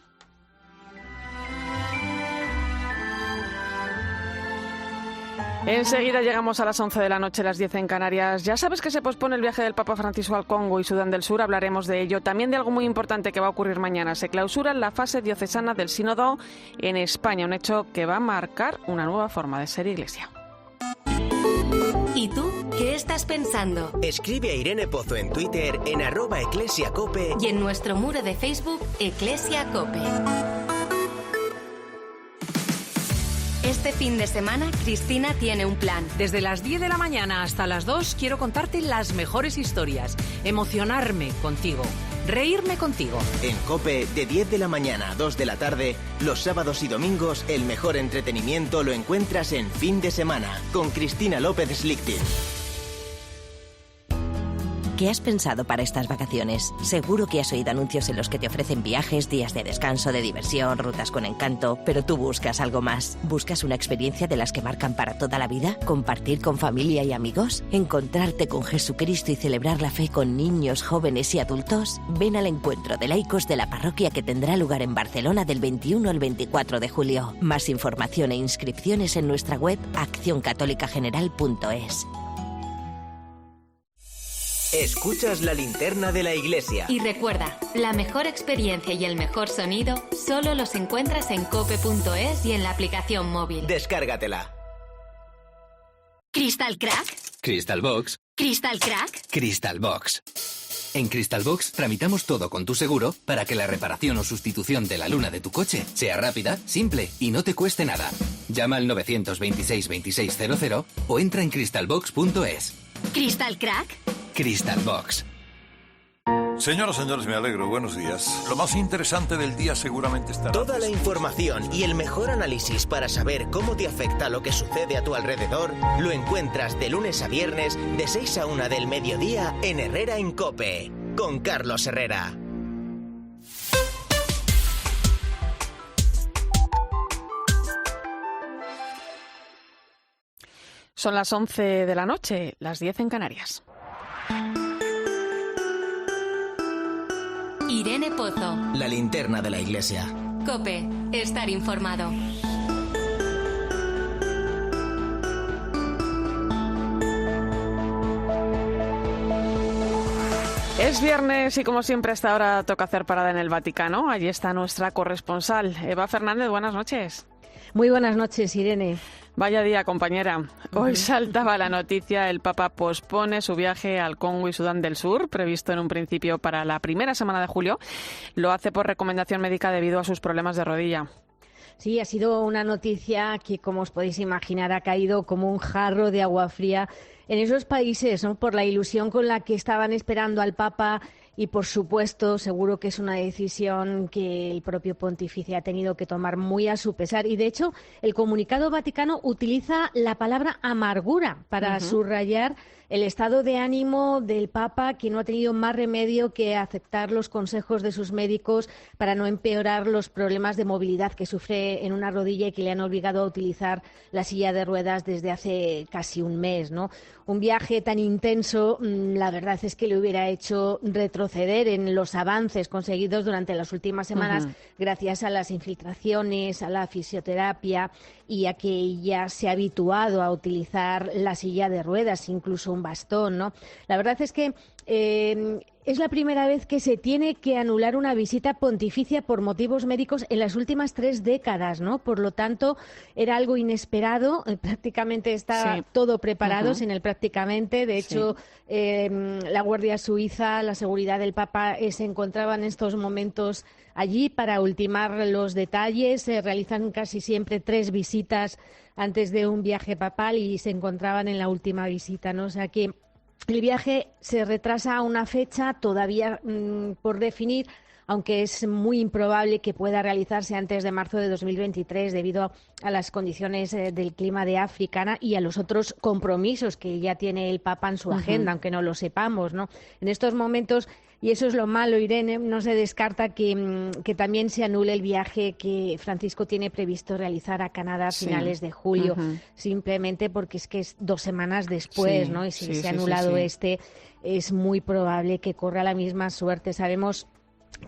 Enseguida llegamos a las 11 de la noche, las 10 en Canarias. Ya sabes que se pospone el viaje del Papa Francisco al Congo y Sudán del Sur, hablaremos de ello. También de algo muy importante que va a ocurrir mañana. Se clausura la fase diocesana del Sínodo en España, un hecho que va a marcar una nueva forma de ser Iglesia. ¿Y tú qué estás pensando? Escribe a Irene Pozo en Twitter en @eclesiacope Y en nuestro muro de Facebook, Eclesia Cope. Este fin de semana, Cristina tiene un plan. Desde las 10 de la mañana hasta las 2 quiero contarte las mejores historias, emocionarme contigo, reírme contigo. En COPE, de 10 de la mañana a 2 de la tarde, los sábados y domingos, el mejor entretenimiento lo encuentras en Fin de Semana, con Cristina López Slichting. ¿Qué has pensado para estas vacaciones? Seguro que has oído anuncios en los que te ofrecen viajes, días de descanso, de diversión, rutas con encanto, pero tú buscas algo más. ¿Buscas una experiencia de las que marcan para toda la vida? ¿Compartir con familia y amigos? ¿Encontrarte con Jesucristo y celebrar la fe con niños, jóvenes y adultos? Ven al encuentro de laicos de la parroquia que tendrá lugar en Barcelona del 21 al 24 de julio. Más información e inscripciones en nuestra web accioncatolicageneral.es. Escuchas la linterna de la iglesia. Y recuerda, la mejor experiencia y el mejor sonido solo los encuentras en cope.es y en la aplicación móvil. Descárgatela. ¿Crystal Crack? Crystal Box. ¿Crystal Crack? Crystal Box. En Crystal Box tramitamos todo con tu seguro para que la reparación o sustitución de la luna de tu coche sea rápida, simple y no te cueste nada. Llama al 926 2600 o entra en crystalbox.es. ¿Crystal Crack? Crystal Box. Señoras, señores, me alegro. Buenos días. Lo más interesante del día seguramente estará... Toda la información y el mejor análisis para saber cómo te afecta lo que sucede a tu alrededor lo encuentras de lunes a viernes de 6 a 1 del mediodía en Herrera en COPE, con Carlos Herrera. Son las 11 de la noche, las 10 en Canarias. Irene Pozo. La linterna de la iglesia. COPE. Estar informado. Es viernes y como siempre a esta hora toca hacer parada en el Vaticano. Allí está nuestra corresponsal, Eva Fernández. Buenas noches. Muy buenas noches, Irene. Vaya día, compañera. Hoy saltaba la noticia, el Papa pospone su viaje al Congo y Sudán del Sur, previsto en un principio para la primera semana de julio. Lo hace por recomendación médica debido a sus problemas de rodilla. Sí, ha sido una noticia que, como os podéis imaginar, ha caído como un jarro de agua fría en esos países, ¿no? Por la ilusión con la que estaban esperando al Papa. Y, por supuesto, seguro que es una decisión que el propio pontífice ha tenido que tomar muy a su pesar. Y, de hecho, el comunicado vaticano utiliza la palabra amargura para subrayar el estado de ánimo del Papa, que no ha tenido más remedio que aceptar los consejos de sus médicos para no empeorar los problemas de movilidad que sufre en una rodilla y que le han obligado a utilizar la silla de ruedas desde hace casi un mes, ¿no? Un viaje tan intenso, la verdad es que le hubiera hecho retroceder en los avances conseguidos durante las últimas semanas gracias a las infiltraciones, a la fisioterapia y a que ella se ha habituado a utilizar la silla de ruedas, incluso un bastón, ¿no? La verdad es que es la primera vez que se tiene que anular una visita pontificia por motivos médicos en las últimas 3 décadas, ¿no? Por lo tanto, era algo inesperado. Prácticamente está todo preparado, sin el prácticamente. De hecho, la Guardia Suiza, la seguridad del Papa, se encontraba en estos momentos allí para ultimar los detalles. Se realizan casi siempre 3 visitas antes de un viaje papal y se encontraban en la última visita, ¿no? O sea que el viaje se retrasa a una fecha todavía por definir, aunque es muy improbable que pueda realizarse antes de marzo de 2023 debido a las condiciones del clima de África y a los otros compromisos que ya tiene el Papa en su agenda, aunque no lo sepamos, ¿no? En estos momentos, y eso es lo malo, Irene, no se descarta que también se anule el viaje que Francisco tiene previsto realizar a Canadá a finales de julio, simplemente porque es que es 2 semanas después, ¿no? Y si se ha anulado es muy probable que corra la misma suerte. Sabemos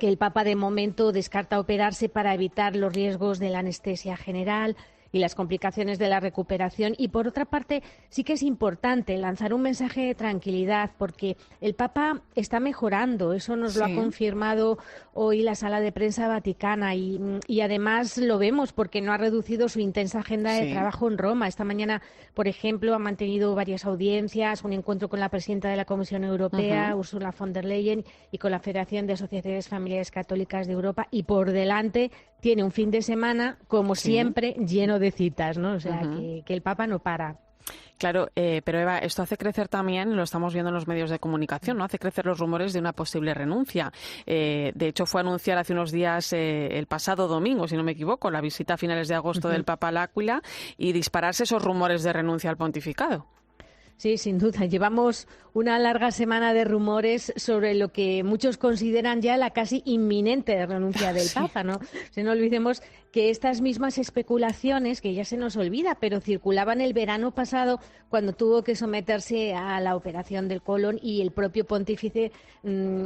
que el Papa de momento descarta operarse para evitar los riesgos de la anestesia general y las complicaciones de la recuperación. Y por otra parte, sí que es importante lanzar un mensaje de tranquilidad porque el Papa está mejorando. Eso nos lo ha confirmado hoy la sala de prensa vaticana y además lo vemos porque no ha reducido su intensa agenda de trabajo en Roma. Esta mañana, por ejemplo, ha mantenido varias audiencias, un encuentro con la presidenta de la Comisión Europea, Ursula von der Leyen, y con la Federación de Asociaciones Familiares Católicas de Europa, y por delante tiene un fin de semana, como siempre, lleno de citas, ¿no? O sea, que el Papa no para. Claro, pero Eva, esto hace crecer también, lo estamos viendo en los medios de comunicación, ¿no? Hace crecer los rumores de una posible renuncia. De hecho, fue anunciar hace unos días, el pasado domingo, si no me equivoco, la visita a finales de agosto del Papa al Áquila y dispararse esos rumores de renuncia al pontificado. Sí, sin duda. Llevamos una larga semana de rumores sobre lo que muchos consideran ya la casi inminente renuncia del Papa, ¿no? No olvidemos que estas mismas especulaciones, que ya se nos olvida, pero circulaban el verano pasado cuando tuvo que someterse a la operación del colon y el propio pontífice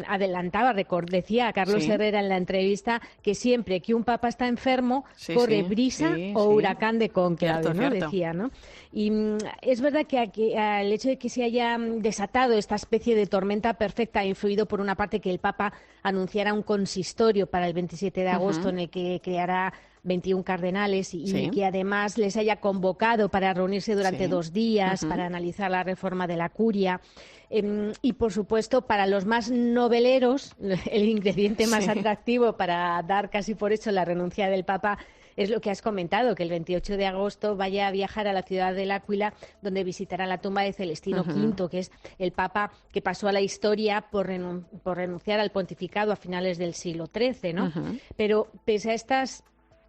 adelantaba, decía a Carlos Herrera en la entrevista que siempre que un papa está enfermo corre brisa o huracán de cónclave, ¿no? Decía, ¿no? Y es verdad que el hecho de que se haya desatado esta especie de tormenta perfecta ha influido por una parte que el Papa anunciara un consistorio para el 27 de agosto en el que creará 21 cardenales y que además les haya convocado para reunirse durante 2 días para analizar la reforma de la curia. Y, por supuesto, para los más noveleros, el ingrediente más atractivo para dar casi por hecho la renuncia del Papa es lo que has comentado, que el 28 de agosto vaya a viajar a la ciudad del Áquila, donde visitará la tumba de Celestino V, que es el Papa que pasó a la historia por renunciar al pontificado a finales del siglo XIII, ¿no? Pero pese a estas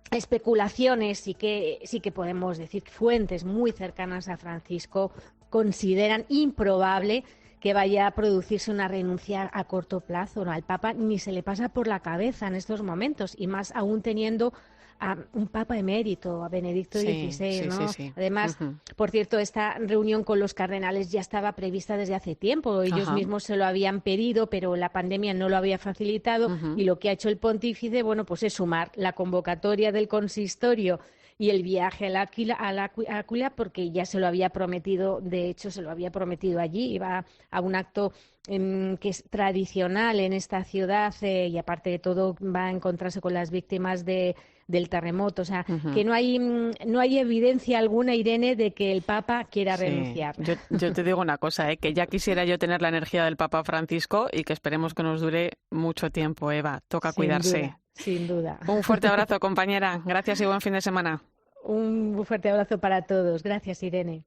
especulaciones, sí que podemos decir que fuentes muy cercanas a Francisco consideran improbable que vaya a producirse una renuncia a corto plazo, ¿no? Al Papa ni se le pasa por la cabeza en estos momentos, y más aún teniendo a un Papa emérito, a Benedicto XVI, ¿no? Además, por cierto, esta reunión con los cardenales ya estaba prevista desde hace tiempo. Ellos mismos se lo habían pedido, pero la pandemia no lo había facilitado, y lo que ha hecho el pontífice, bueno, pues es sumar la convocatoria del consistorio y el viaje al Áquila, porque ya se lo había prometido, de hecho se lo había prometido allí, iba a un acto que es tradicional en esta ciudad, y aparte de todo va a encontrarse con las víctimas del terremoto, o sea, que no hay evidencia alguna, Irene, de que el Papa quiera renunciar. Yo te digo una cosa, que ya quisiera yo tener la energía del Papa Francisco y que esperemos que nos dure mucho tiempo, Eva. Toca cuidarse. Sin duda. Un fuerte abrazo, compañera. Gracias y buen fin de semana. Un fuerte abrazo para todos. Gracias, Irene.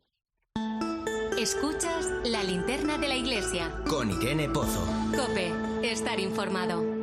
Escuchas La Linterna de la Iglesia. Con Irene Pozo. COPE. Estar informado.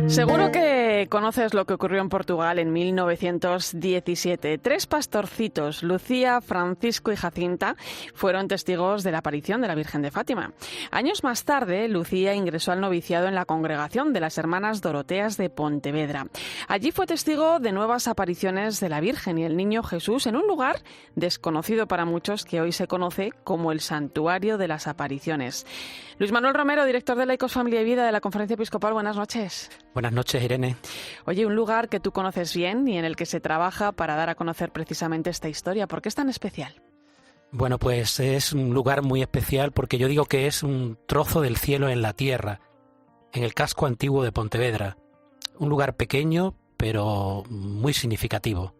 Seguro que conoces lo que ocurrió en Portugal en 1917. 3 pastorcitos, Lucía, Francisco y Jacinta, fueron testigos de la aparición de la Virgen de Fátima. Años más tarde, Lucía ingresó al noviciado en la congregación de las Hermanas Doroteas de Pontevedra. Allí fue testigo de nuevas apariciones de la Virgen y el Niño Jesús en un lugar desconocido para muchos que hoy se conoce como el Santuario de las Apariciones. Luis Manuel Romero, director de Laicos, Familia y Vida de la Conferencia Episcopal, buenas noches. Buenas noches, Irene. Oye, un lugar que tú conoces bien y en el que se trabaja para dar a conocer precisamente esta historia. ¿Por qué es tan especial? Bueno, pues es un lugar muy especial porque yo digo que es un trozo del cielo en la tierra, en el casco antiguo de Pontevedra. Un lugar pequeño, pero muy significativo,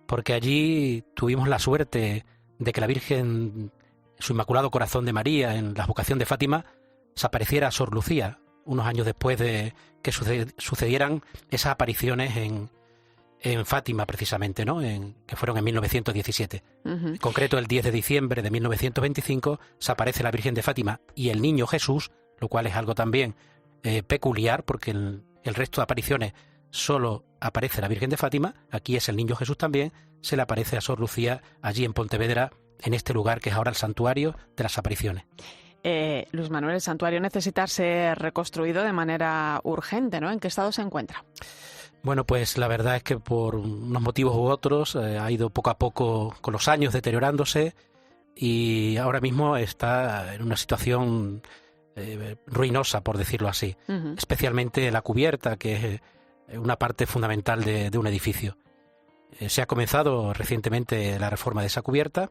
porque allí tuvimos la suerte de que la Virgen, su Inmaculado Corazón de María, en la vocación de Fátima, se apareciera a Sor Lucía, unos años después de que sucedieran esas apariciones en Fátima, precisamente, ¿no? Que fueron en 1917. En concreto, el 10 de diciembre de 1925 se aparece la Virgen de Fátima y el Niño Jesús, lo cual es algo también peculiar, porque el resto de apariciones solo aparece la Virgen de Fátima. Aquí es el Niño Jesús también, se le aparece a Sor Lucía allí en Pontevedra, en este lugar que es ahora el Santuario de las Apariciones. Luis Manuel, el santuario necesita ser reconstruido de manera urgente, ¿no? ¿En qué estado se encuentra? Bueno, pues la verdad es que por unos motivos u otros ha ido poco a poco con los años deteriorándose y ahora mismo está en una situación ruinosa, por decirlo así. Especialmente la cubierta, que es una parte fundamental de un edificio. Se ha comenzado recientemente la reforma de esa cubierta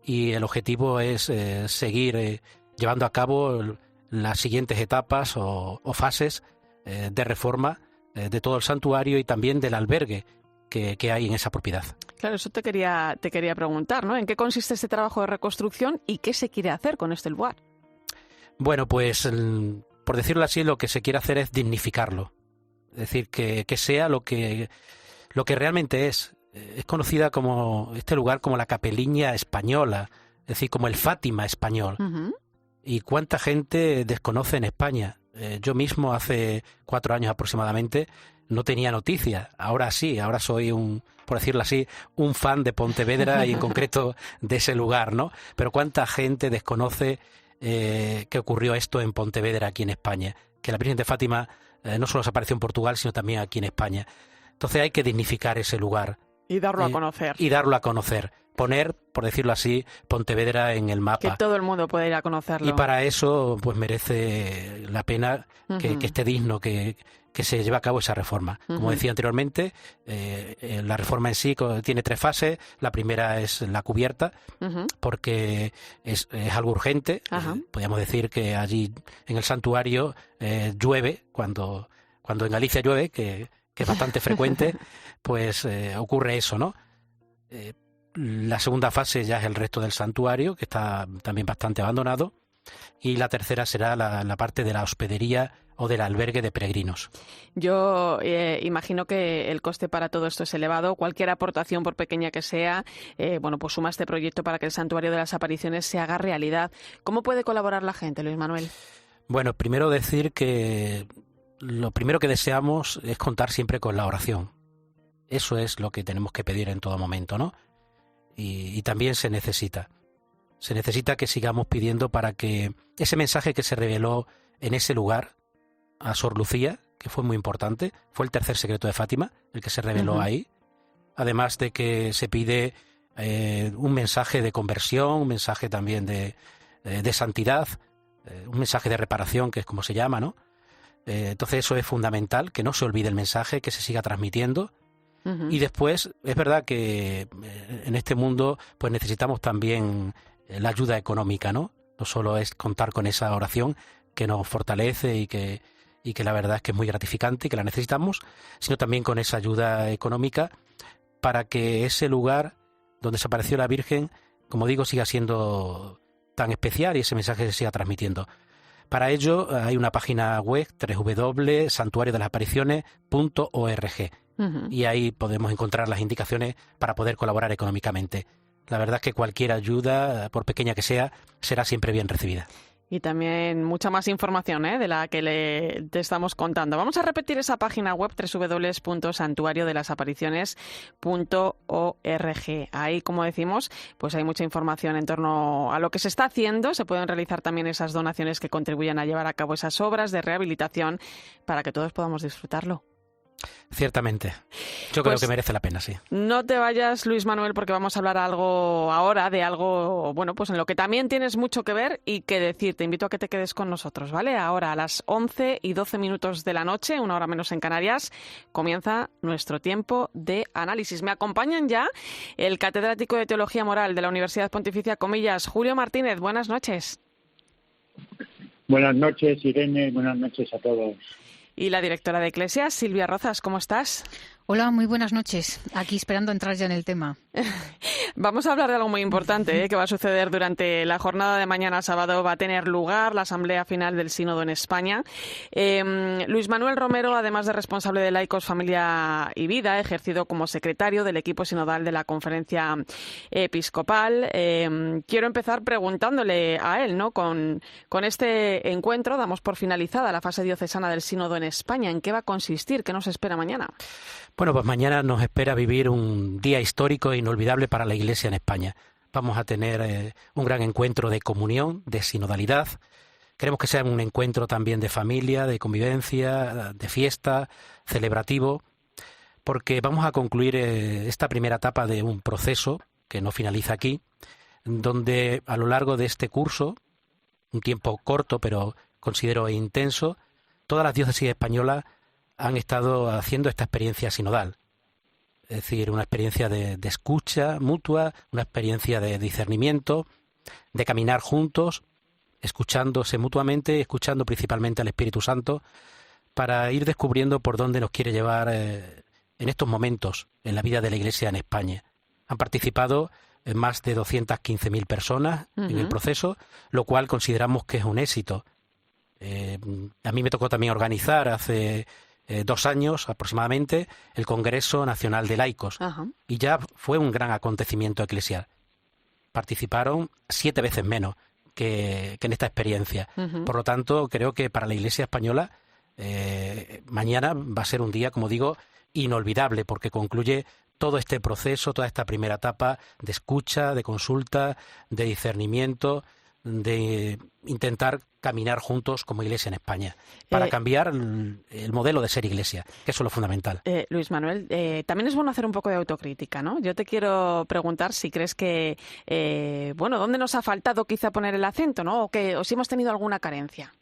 y el objetivo es seguir llevando a cabo las siguientes etapas o fases de reforma de todo el santuario y también del albergue que hay en esa propiedad. Claro, eso te quería preguntar, ¿no? ¿En qué consiste este trabajo de reconstrucción y qué se quiere hacer con este lugar? Bueno, pues por decirlo así, lo que se quiere hacer es dignificarlo. Es decir, que sea lo que realmente es. Es conocida como este lugar como la Capeliña española, es decir, como el Fátima español. Y cuánta gente desconoce en España Yo mismo hace 4 años aproximadamente no tenía noticias. Ahora sí, ahora soy por decirlo así, un fan de Pontevedra y en concreto de ese lugar, ¿no? Pero ¿cuánta gente desconoce que ocurrió esto en Pontevedra, aquí en España? Que la Virgen de Fátima no solo se apareció en Portugal, sino también aquí en España. Entonces hay que dignificar ese lugar. Y darlo a conocer. Y darlo a conocer. Poner, por decirlo así, Pontevedra en el mapa. Que todo el mundo pueda ir a conocerlo. Y para eso, pues merece la pena que esté digno, que se lleve a cabo esa reforma. Como decía anteriormente, la reforma en sí tiene 3 fases. La primera es la cubierta, porque es algo urgente. Podríamos decir que allí en el santuario llueve, cuando en Galicia llueve, que es bastante frecuente, pues ocurre eso, ¿no? La segunda fase ya es el resto del santuario, que está también bastante abandonado. Y la tercera será la parte de la hospedería o del albergue de peregrinos. Yo imagino que el coste para todo esto es elevado. Cualquier aportación, por pequeña que sea, pues suma este proyecto para que el Santuario de las Apariciones se haga realidad. ¿Cómo puede colaborar la gente, Luis Manuel? Bueno, primero decir que lo primero que deseamos es contar siempre con la oración. Eso es lo que tenemos que pedir en todo momento, ¿no? Y también se necesita que sigamos pidiendo para que ese mensaje que se reveló en ese lugar a Sor Lucía, que fue muy importante, fue el tercer secreto de Fátima, el que se reveló ahí, además de que se pide un mensaje de conversión, un mensaje también de santidad, un mensaje de reparación, que es como se llama, ¿no? Entonces eso es fundamental, que no se olvide el mensaje, que se siga transmitiendo. Y después, es verdad que en este mundo pues necesitamos también la ayuda económica, ¿no? No solo es contar con esa oración que nos fortalece y que la verdad es que es muy gratificante y que la necesitamos, sino también con esa ayuda económica para que ese lugar donde se apareció la Virgen, como digo, siga siendo tan especial y ese mensaje se siga transmitiendo. Para ello hay una página web, www.santuariodelasapariciones.org. Y ahí podemos encontrar las indicaciones para poder colaborar económicamente. La verdad es que cualquier ayuda, por pequeña que sea, será siempre bien recibida. Y también mucha más información de la que te estamos contando. Vamos a repetir esa página web, www.santuariodelasapariciones.org. Ahí, como decimos, pues hay mucha información en torno a lo que se está haciendo. Se pueden realizar también esas donaciones que contribuyan a llevar a cabo esas obras de rehabilitación para que todos podamos disfrutarlo. Ciertamente. Yo creo que merece la pena, sí. No te vayas, Luis Manuel, porque vamos a hablar de algo, pues en lo que también tienes mucho que ver y que decir. Te invito a que te quedes con nosotros, ¿vale? Ahora, a las 11:12 de la noche, 1 hora menos en Canarias, comienza nuestro tiempo de análisis. Me acompañan ya el catedrático de Teología Moral de la Universidad Pontificia Comillas, Julio Martínez. Buenas noches. Buenas noches, Irene. Buenas noches a todos. Y la directora de Eclesias, Silvia Rozas, ¿cómo estás? Hola, muy buenas noches. Aquí esperando entrar ya en el tema. Vamos a hablar de algo muy importante que va a suceder durante la jornada de mañana sábado. Va a tener lugar la asamblea final del Sínodo en España. Luis Manuel Romero, además de responsable de Laicos, Familia y Vida, ha ejercido como secretario del equipo sinodal de la Conferencia Episcopal. Quiero empezar preguntándole a él, ¿no? Con este encuentro damos por finalizada la fase diocesana del Sínodo en España. ¿En qué va a consistir? ¿Qué nos espera mañana? Bueno, pues mañana nos espera vivir un día histórico e inolvidable para la Iglesia en España. Vamos a tener un gran encuentro de comunión, de sinodalidad. Queremos que sea un encuentro también de familia, de convivencia, de fiesta, celebrativo, porque vamos a concluir esta primera etapa de un proceso que no finaliza aquí, donde a lo largo de este curso, un tiempo corto pero considero intenso, todas las diócesis españolas han estado haciendo esta experiencia sinodal. Es decir, una experiencia de escucha mutua, una experiencia de discernimiento, de caminar juntos, escuchándose mutuamente, escuchando principalmente al Espíritu Santo, para ir descubriendo por dónde nos quiere llevar en estos momentos en la vida de la Iglesia en España. Han participado más de 215.000 personas en el proceso, lo cual consideramos que es un éxito. A mí me tocó también organizar hace 2 años aproximadamente el Congreso Nacional de Laicos. Y ya fue un gran acontecimiento eclesial. Participaron 7 veces menos que en esta experiencia. Por lo tanto, creo que para la Iglesia española mañana va a ser un día, como digo, inolvidable, porque concluye todo este proceso, toda esta primera etapa de escucha, de consulta, de discernimiento, de intentar caminar juntos como Iglesia en España, para cambiar el modelo de ser Iglesia, que eso es lo fundamental. Luis Manuel, también es bueno hacer un poco de autocrítica, ¿no? Yo te quiero preguntar si crees que, ¿dónde nos ha faltado quizá poner el acento, ¿no? O si hemos tenido alguna carencia.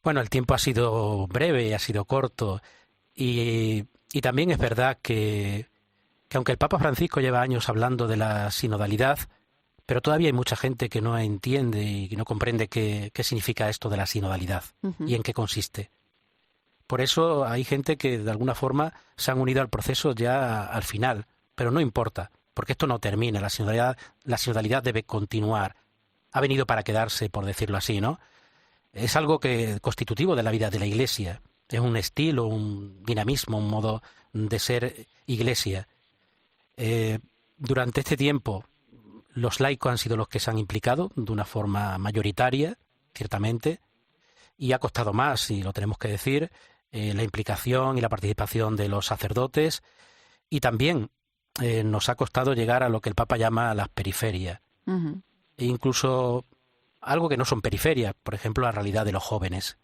Bueno, el tiempo ha sido breve, ha sido corto, y también es verdad que aunque el Papa Francisco lleva años hablando de la sinodalidad, pero todavía hay mucha gente que no entiende y que no comprende qué significa esto de la sinodalidad y en qué consiste. Por eso hay gente que de alguna forma se han unido al proceso ya al final, pero no importa, porque esto no termina, la sinodalidad debe continuar. Ha venido para quedarse, por decirlo así, ¿no? Es algo constitutivo de la vida de la Iglesia, es un estilo, un dinamismo, un modo de ser Iglesia. Durante este tiempo los laicos han sido los que se han implicado de una forma mayoritaria, ciertamente, y ha costado más, y lo tenemos que decir, la implicación y la participación de los sacerdotes, y también nos ha costado llegar a lo que el Papa llama las periferias, e incluso algo que no son periferias, por ejemplo, la realidad de los jóvenes,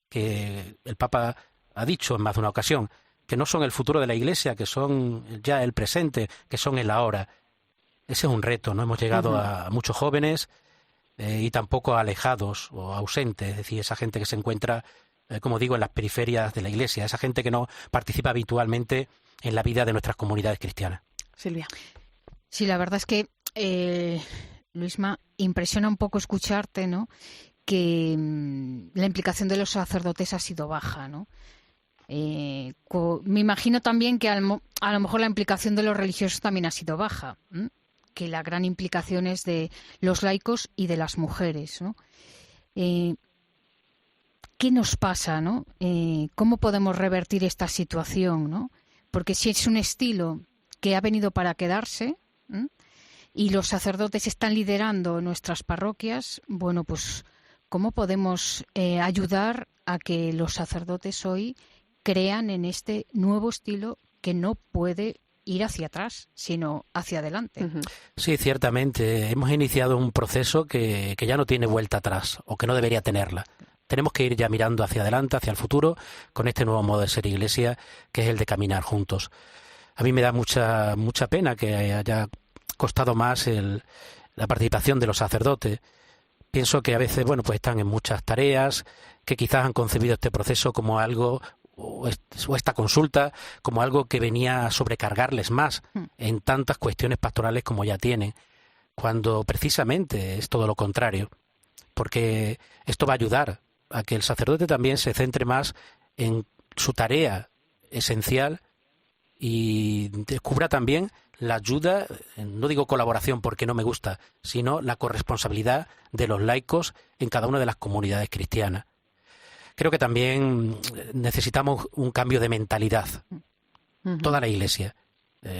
que el Papa ha dicho en más de una ocasión, que no son el futuro de la Iglesia, que son ya el presente, que son el ahora. Ese es un reto, no hemos llegado a muchos jóvenes y tampoco alejados o ausentes, es decir, esa gente que se encuentra, como digo, en las periferias de la Iglesia, esa gente que no participa habitualmente en la vida de nuestras comunidades cristianas. Silvia. Sí, la verdad es que, Luisma, impresiona un poco escucharte, ¿no? Que la implicación de los sacerdotes ha sido baja, ¿no? Me imagino también que a lo mejor la implicación de los religiosos también ha sido baja, que la gran implicación es de los laicos y de las mujeres, ¿no? ¿Qué nos pasa, no? ¿Cómo podemos revertir esta situación, no? Porque si es un estilo que ha venido para quedarse, y los sacerdotes están liderando nuestras parroquias, bueno, pues ¿cómo podemos ayudar a que los sacerdotes hoy crean en este nuevo estilo que no puede ir hacia atrás, sino hacia adelante? Sí, ciertamente. Hemos iniciado un proceso que ya no tiene vuelta atrás, o que no debería tenerla. Tenemos que ir ya mirando hacia adelante, hacia el futuro, con este nuevo modo de ser Iglesia, que es el de caminar juntos. A mí me da mucha pena que haya costado más la participación de los sacerdotes. Pienso que a veces, pues están en muchas tareas, que quizás han concebido este proceso como algo, o esta consulta, como algo que venía a sobrecargarles más en tantas cuestiones pastorales como ya tienen, cuando precisamente es todo lo contrario, porque esto va a ayudar a que el sacerdote también se centre más en su tarea esencial y descubra también la ayuda, no digo colaboración porque no me gusta, sino la corresponsabilidad de los laicos en cada una de las comunidades cristianas. Creo que también necesitamos un cambio de mentalidad, toda la Iglesia,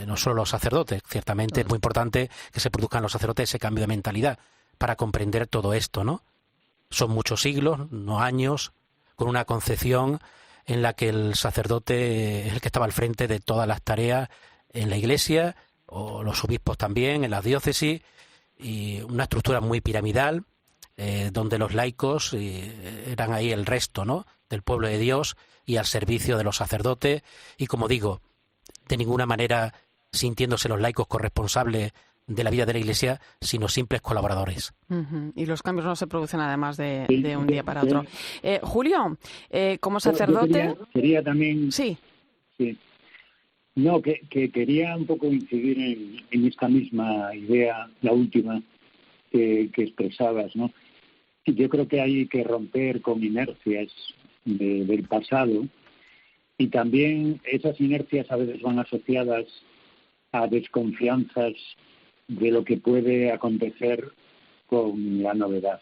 no solo los sacerdotes. Ciertamente es muy importante que se produzcan los sacerdotes ese cambio de mentalidad para comprender todo esto, ¿no? Son muchos siglos, no años, con una concepción en la que el sacerdote es el que estaba al frente de todas las tareas en la Iglesia, o los obispos también, en las diócesis, y una estructura muy piramidal, donde los laicos eran ahí el resto, ¿no?, del pueblo de Dios y al servicio de los sacerdotes, y como digo, de ninguna manera sintiéndose los laicos corresponsables de la vida de la Iglesia, sino simples colaboradores. Y los cambios no se producen además de un día para otro. Julio, como sacerdote... Quería también... Sí. No, que quería un poco incidir en esta misma idea, la última que expresabas, ¿no? Yo creo que hay que romper con inercias del pasado, y también esas inercias a veces van asociadas a desconfianzas de lo que puede acontecer con la novedad.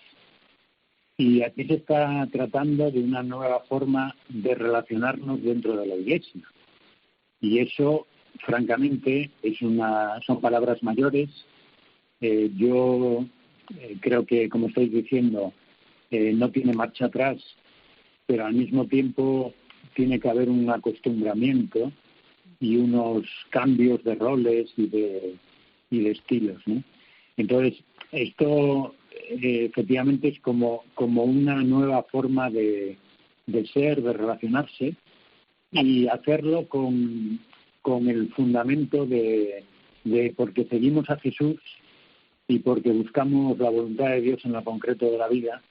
Y aquí se está tratando de una nueva forma de relacionarnos dentro de la Iglesia. Y eso, francamente, son palabras mayores. Yo creo que, como estáis diciendo, no tiene marcha atrás, pero al mismo tiempo tiene que haber un acostumbramiento y unos cambios de roles y de estilos, ¿no? Entonces, esto efectivamente es como una nueva forma de ser, de relacionarse, y hacerlo con el fundamento de porque seguimos a Jesús y porque buscamos la voluntad de Dios en lo concreto de la vida,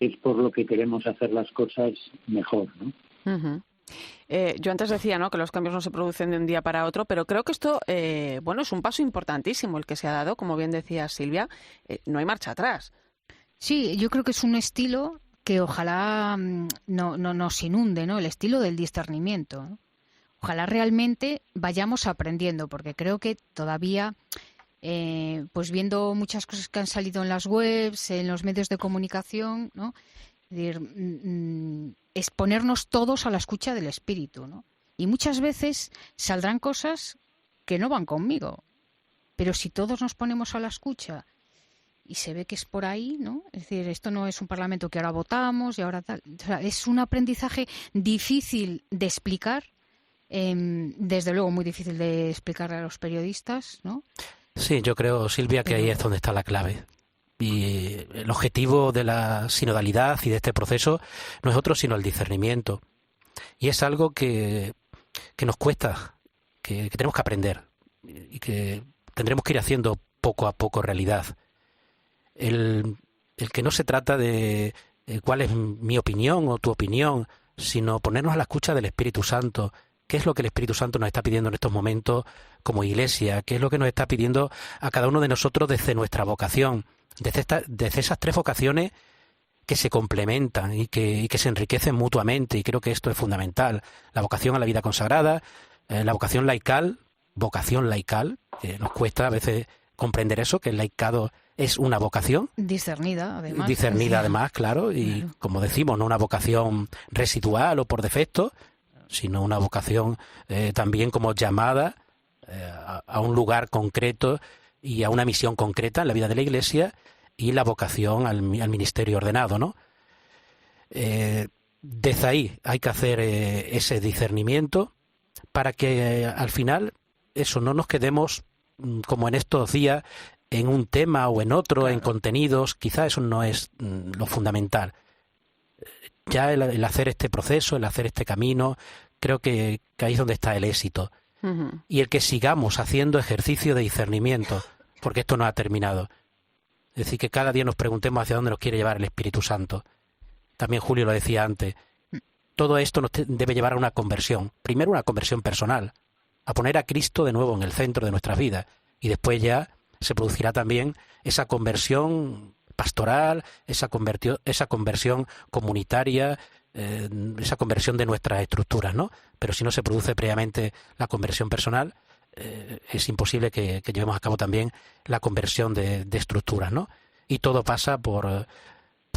es por lo que queremos hacer las cosas mejor, ¿no? Uh-huh. Yo antes decía, ¿no?, que los cambios no se producen de un día para otro, pero creo que esto, es un paso importantísimo el que se ha dado, como bien decía Silvia. No hay marcha atrás. Sí, yo creo que es un estilo que ojalá no nos inunde, ¿no? El estilo del discernimiento, ¿no? Ojalá realmente vayamos aprendiendo, porque creo que todavía, pues viendo muchas cosas que han salido en las webs, en los medios de comunicación, ¿no? Es decir, es ponernos todos a la escucha del espíritu, ¿no? Y muchas veces saldrán cosas que no van conmigo, pero si todos nos ponemos a la escucha y se ve que es por ahí, ¿no? Es decir, esto no es un parlamento que ahora votamos y ahora tal. O sea, es un aprendizaje difícil de explicar, desde luego muy difícil de explicarle a los periodistas, ¿no? Sí, yo creo, Silvia, que ahí es donde está la clave. Y el objetivo de la sinodalidad y de este proceso no es otro sino el discernimiento. Y es algo que nos cuesta, que tenemos que aprender y que tendremos que ir haciendo poco a poco realidad. El que no se trata de cuál es mi opinión o tu opinión, sino ponernos a la escucha del Espíritu Santo. ¿Qué es lo que el Espíritu Santo nos está pidiendo en estos momentos como Iglesia? ¿Qué es lo que nos está pidiendo a cada uno de nosotros desde nuestra vocación? Desde esas tres vocaciones que se complementan y que se enriquecen mutuamente, y creo que esto es fundamental. La vocación a la vida consagrada, la vocación laical, que nos cuesta a veces comprender eso, que el laicado es una vocación. Discernida, además. Discernida, además, claro, y como decimos, no una vocación residual o por defecto, sino una vocación también como llamada a un lugar concreto y a una misión concreta en la vida de la Iglesia, y la vocación al ministerio ordenado, ¿no? Desde ahí hay que hacer ese discernimiento para que al final eso no nos quedemos como en estos días en un tema o en otro, claro, en contenidos. Quizá eso no es lo fundamental. Ya el hacer este proceso, el hacer este camino, creo que ahí es donde está el éxito. Uh-huh. Y el que sigamos haciendo ejercicio de discernimiento, porque esto no ha terminado. Es decir, que cada día nos preguntemos hacia dónde nos quiere llevar el Espíritu Santo. También Julio lo decía antes. Todo esto nos debe llevar a una conversión. Primero una conversión personal, a poner a Cristo de nuevo en el centro de nuestras vidas. Y después ya se producirá también esa conversión pastoral, esa conversión comunitaria, esa conversión de nuestras estructuras, ¿no? Pero si no se produce previamente la conversión personal, es imposible que llevemos a cabo también la conversión de estructuras, ¿no? Y todo pasa por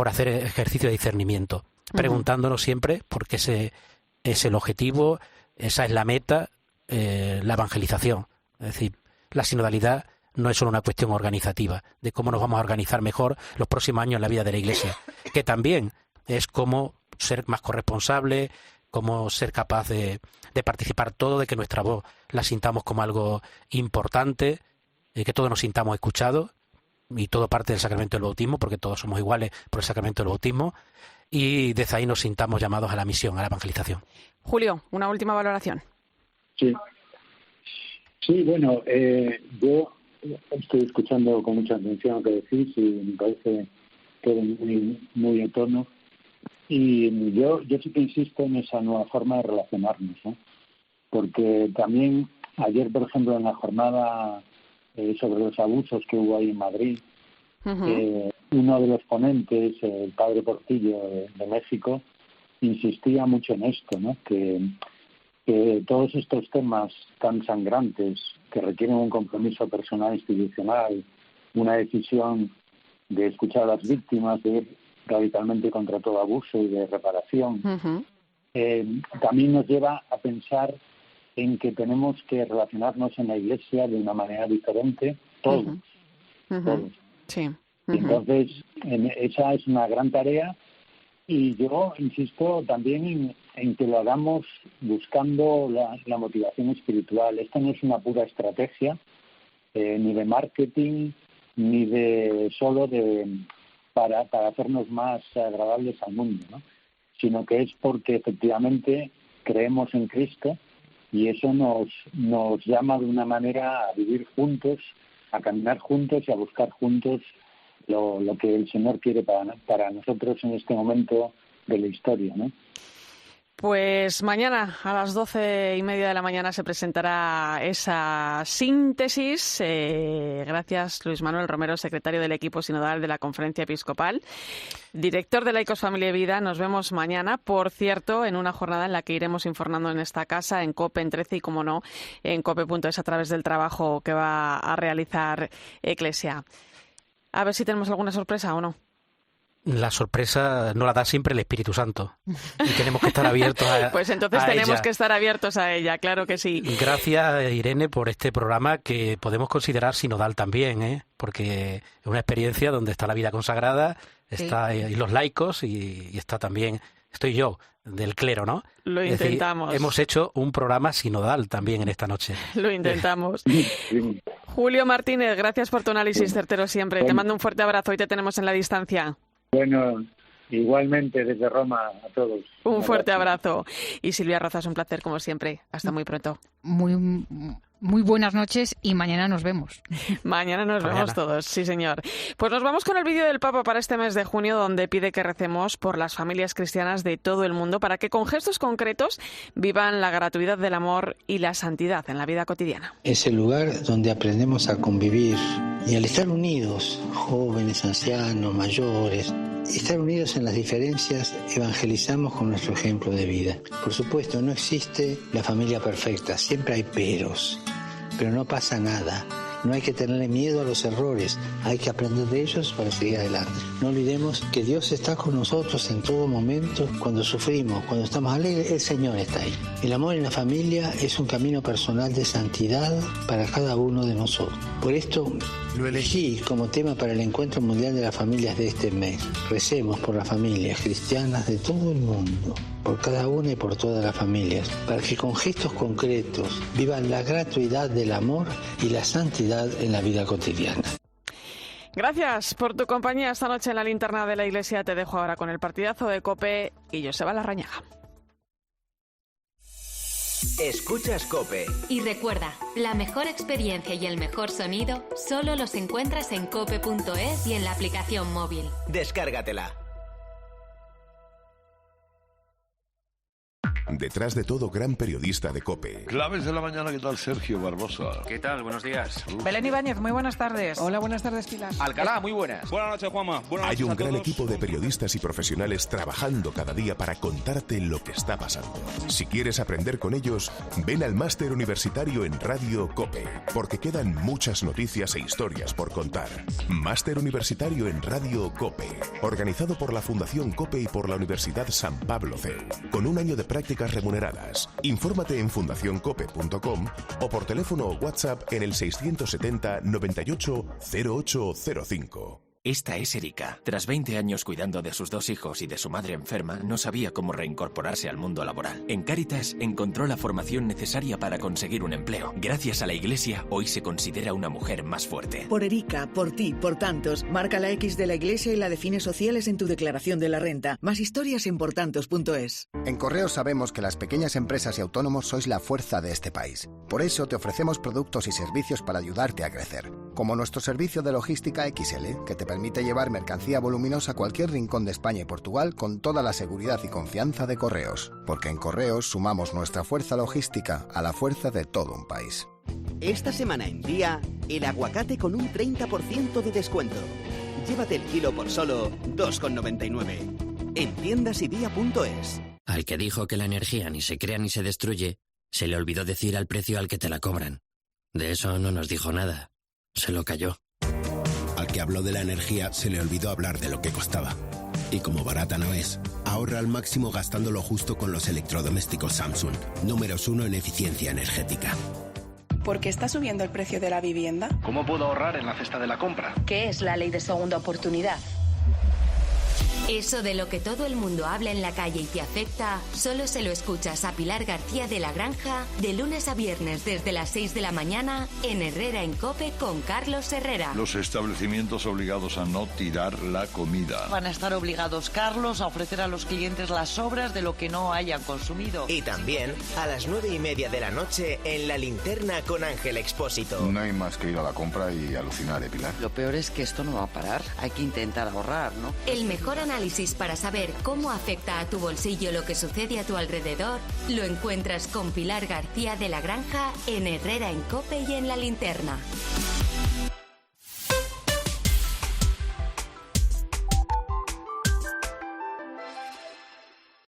hacer ejercicio de discernimiento, preguntándonos siempre, porque ese es el objetivo, esa es la meta, la evangelización. Es decir, la sinodalidad no es solo una cuestión organizativa, de cómo nos vamos a organizar mejor los próximos años en la vida de la Iglesia, que también es cómo ser más corresponsable, cómo ser capaz de participar todo, de que nuestra voz la sintamos como algo importante, que todos nos sintamos escuchados, y todo parte del sacramento del bautismo, porque todos somos iguales por el sacramento del bautismo, y desde ahí nos sintamos llamados a la misión, a la evangelización. Julio, una última valoración. Sí, bueno, yo estoy escuchando con mucha atención lo que decís y me parece todo muy, muy en tono. Y yo sí que insisto en esa nueva forma de relacionarnos, ¿no? Porque también ayer, por ejemplo, en la jornada sobre los abusos que hubo ahí en Madrid, uno de los ponentes, el padre Portillo de México, insistía mucho en esto, ¿no? Que todos estos temas tan sangrantes que requieren un compromiso personal institucional, una decisión de escuchar a las víctimas, de ir radicalmente contra todo abuso y de reparación, también nos lleva a pensar en que tenemos que relacionarnos en la Iglesia de una manera diferente, todos. Sí. Entonces, esa es una gran tarea y yo insisto también en que lo hagamos buscando la motivación espiritual. Esto no es una pura estrategia, ni de marketing, ni de solo para hacernos más agradables al mundo, ¿no? Sino que es porque efectivamente creemos en Cristo y eso nos llama de una manera a vivir juntos, a caminar juntos y a buscar juntos lo que el Señor quiere para nosotros en este momento de la historia, ¿no? Pues mañana a las 12:30 de la mañana se presentará esa síntesis. Gracias, Luis Manuel Romero, secretario del equipo sinodal de la Conferencia Episcopal, director de Laicos, Familia y Vida. Nos vemos mañana, por cierto, en una jornada en la que iremos informando en esta casa, en COPE, en 13 y, como no, en cope.es a través del trabajo que va a realizar Eclesia. A ver si tenemos alguna sorpresa o no. La sorpresa no la da siempre el Espíritu Santo y tenemos que estar abiertos a Pues entonces tenemos ella. que estar abiertos a ella, claro que sí. Gracias, Irene, por este programa que podemos considerar sinodal también, porque es una experiencia donde está la vida consagrada, está y los laicos y está también, estoy yo, del clero, ¿no? Lo Es intentamos. decir, hemos hecho un programa sinodal también en esta noche. Lo intentamos. Julio Martínez, gracias por tu análisis certero siempre. Te mando un fuerte abrazo y te tenemos en la distancia. Bueno, igualmente desde Roma a todos. Un fuerte abrazo. Y Silvia Rozas, un placer como siempre. Hasta muy pronto. Muy buenas noches y mañana nos vemos. Mañana nos vemos todos, sí señor. Pues nos vamos con el vídeo del Papa para este mes de junio, donde pide que recemos por las familias cristianas de todo el mundo para que con gestos concretos vivan la gratuidad del amor y la santidad en la vida cotidiana. Es el lugar donde aprendemos a convivir y al estar unidos, jóvenes, ancianos, mayores, estar unidos en las diferencias, evangelizamos con nuestro ejemplo de vida. Por supuesto, no existe la familia perfecta, siempre hay peros, pero no pasa nada. No hay que tenerle miedo a los errores, hay que aprender de ellos para seguir adelante. No olvidemos que Dios está con nosotros en todo momento, cuando sufrimos, cuando estamos alegres, el Señor está ahí. El amor en la familia es un camino personal de santidad para cada uno de nosotros. Por esto lo elegí como tema para el Encuentro Mundial de las Familias de este mes. Recemos por las familias cristianas de todo el mundo, por cada una y por todas las familias, para que con gestos concretos vivan la gratuidad del amor y la santidad en la vida cotidiana. Gracias por tu compañía esta noche en la linterna de la Iglesia. Te dejo ahora con el partidazo de COPE y Joseba Larrañaga. Escuchas COPE. Y recuerda, la mejor experiencia y el mejor sonido solo los encuentras en cope.es y en la aplicación móvil. Descárgatela. Detrás de todo, gran periodista de COPE. Claves de la mañana, ¿qué tal, Sergio Barbosa? ¿Qué tal? Buenos días. Belén Ibáñez, muy buenas tardes. Hola, buenas tardes, Pilar. Alcalá, muy buenas. Buenas noches, Juanma. Buenas Hay noches un a gran todos. equipo de periodistas y profesionales trabajando cada día para contarte lo que está pasando. Si quieres aprender con ellos, ven al Máster Universitario en Radio COPE, porque quedan muchas noticias e historias por contar. Máster Universitario en Radio COPE, organizado por la Fundación COPE y por la Universidad San Pablo CEU, con un año de prácticas remuneradas. Infórmate en fundacioncope.com o por teléfono o WhatsApp en el 670 98 0805. Esta es Erika. Tras 20 años cuidando de sus 2 hijos y de su madre enferma, no sabía cómo reincorporarse al mundo laboral. En Cáritas encontró la formación necesaria para conseguir un empleo. Gracias a la Iglesia, hoy se considera una mujer más fuerte. Por Erika, por ti, por tantos. Marca la X de la Iglesia y la define sociales en tu declaración de la renta. Más historias en portantos.es. En Correos sabemos que las pequeñas empresas y autónomos sois la fuerza de este país. Por eso te ofrecemos productos y servicios para ayudarte a crecer. Como nuestro servicio de logística XL, que te permite llevar mercancía voluminosa a cualquier rincón de España y Portugal con toda la seguridad y confianza de Correos. Porque en Correos sumamos nuestra fuerza logística a la fuerza de todo un país. Esta semana en Día, el aguacate con un 30% de descuento. Llévate el kilo por solo 2,99. En tiendasidía.es. Al que dijo que la energía ni se crea ni se destruye, se le olvidó decir al precio al que te la cobran. De eso no nos dijo nada. Se lo cayó. Al que habló de la energía se le olvidó hablar de lo que costaba. Y como barata no es, ahorra al máximo gastando lo justo con los electrodomésticos Samsung, números 1 en eficiencia energética. ¿Por qué está subiendo el precio de la vivienda? ¿Cómo puedo ahorrar en la cesta de la compra? ¿Qué es la ley de segunda oportunidad? Eso de lo que todo el mundo habla en la calle y te afecta, solo se lo escuchas a Pilar García de la Granja de lunes a viernes desde las 6 de la mañana en Herrera en COPE con Carlos Herrera. Los establecimientos obligados a no tirar la comida. Van a estar obligados, Carlos, a ofrecer a los clientes las sobras de lo que no hayan consumido. Y también a las 9:30 de la noche en La Linterna con Ángel Expósito. No hay más que ir a la compra y alucinar, Pilar. Lo peor es que esto no va a parar. Hay que intentar ahorrar, ¿no? El mejor análisis para saber cómo afecta a tu bolsillo lo que sucede a tu alrededor lo encuentras con Pilar García de la Granja en Herrera en COPE y en La Linterna.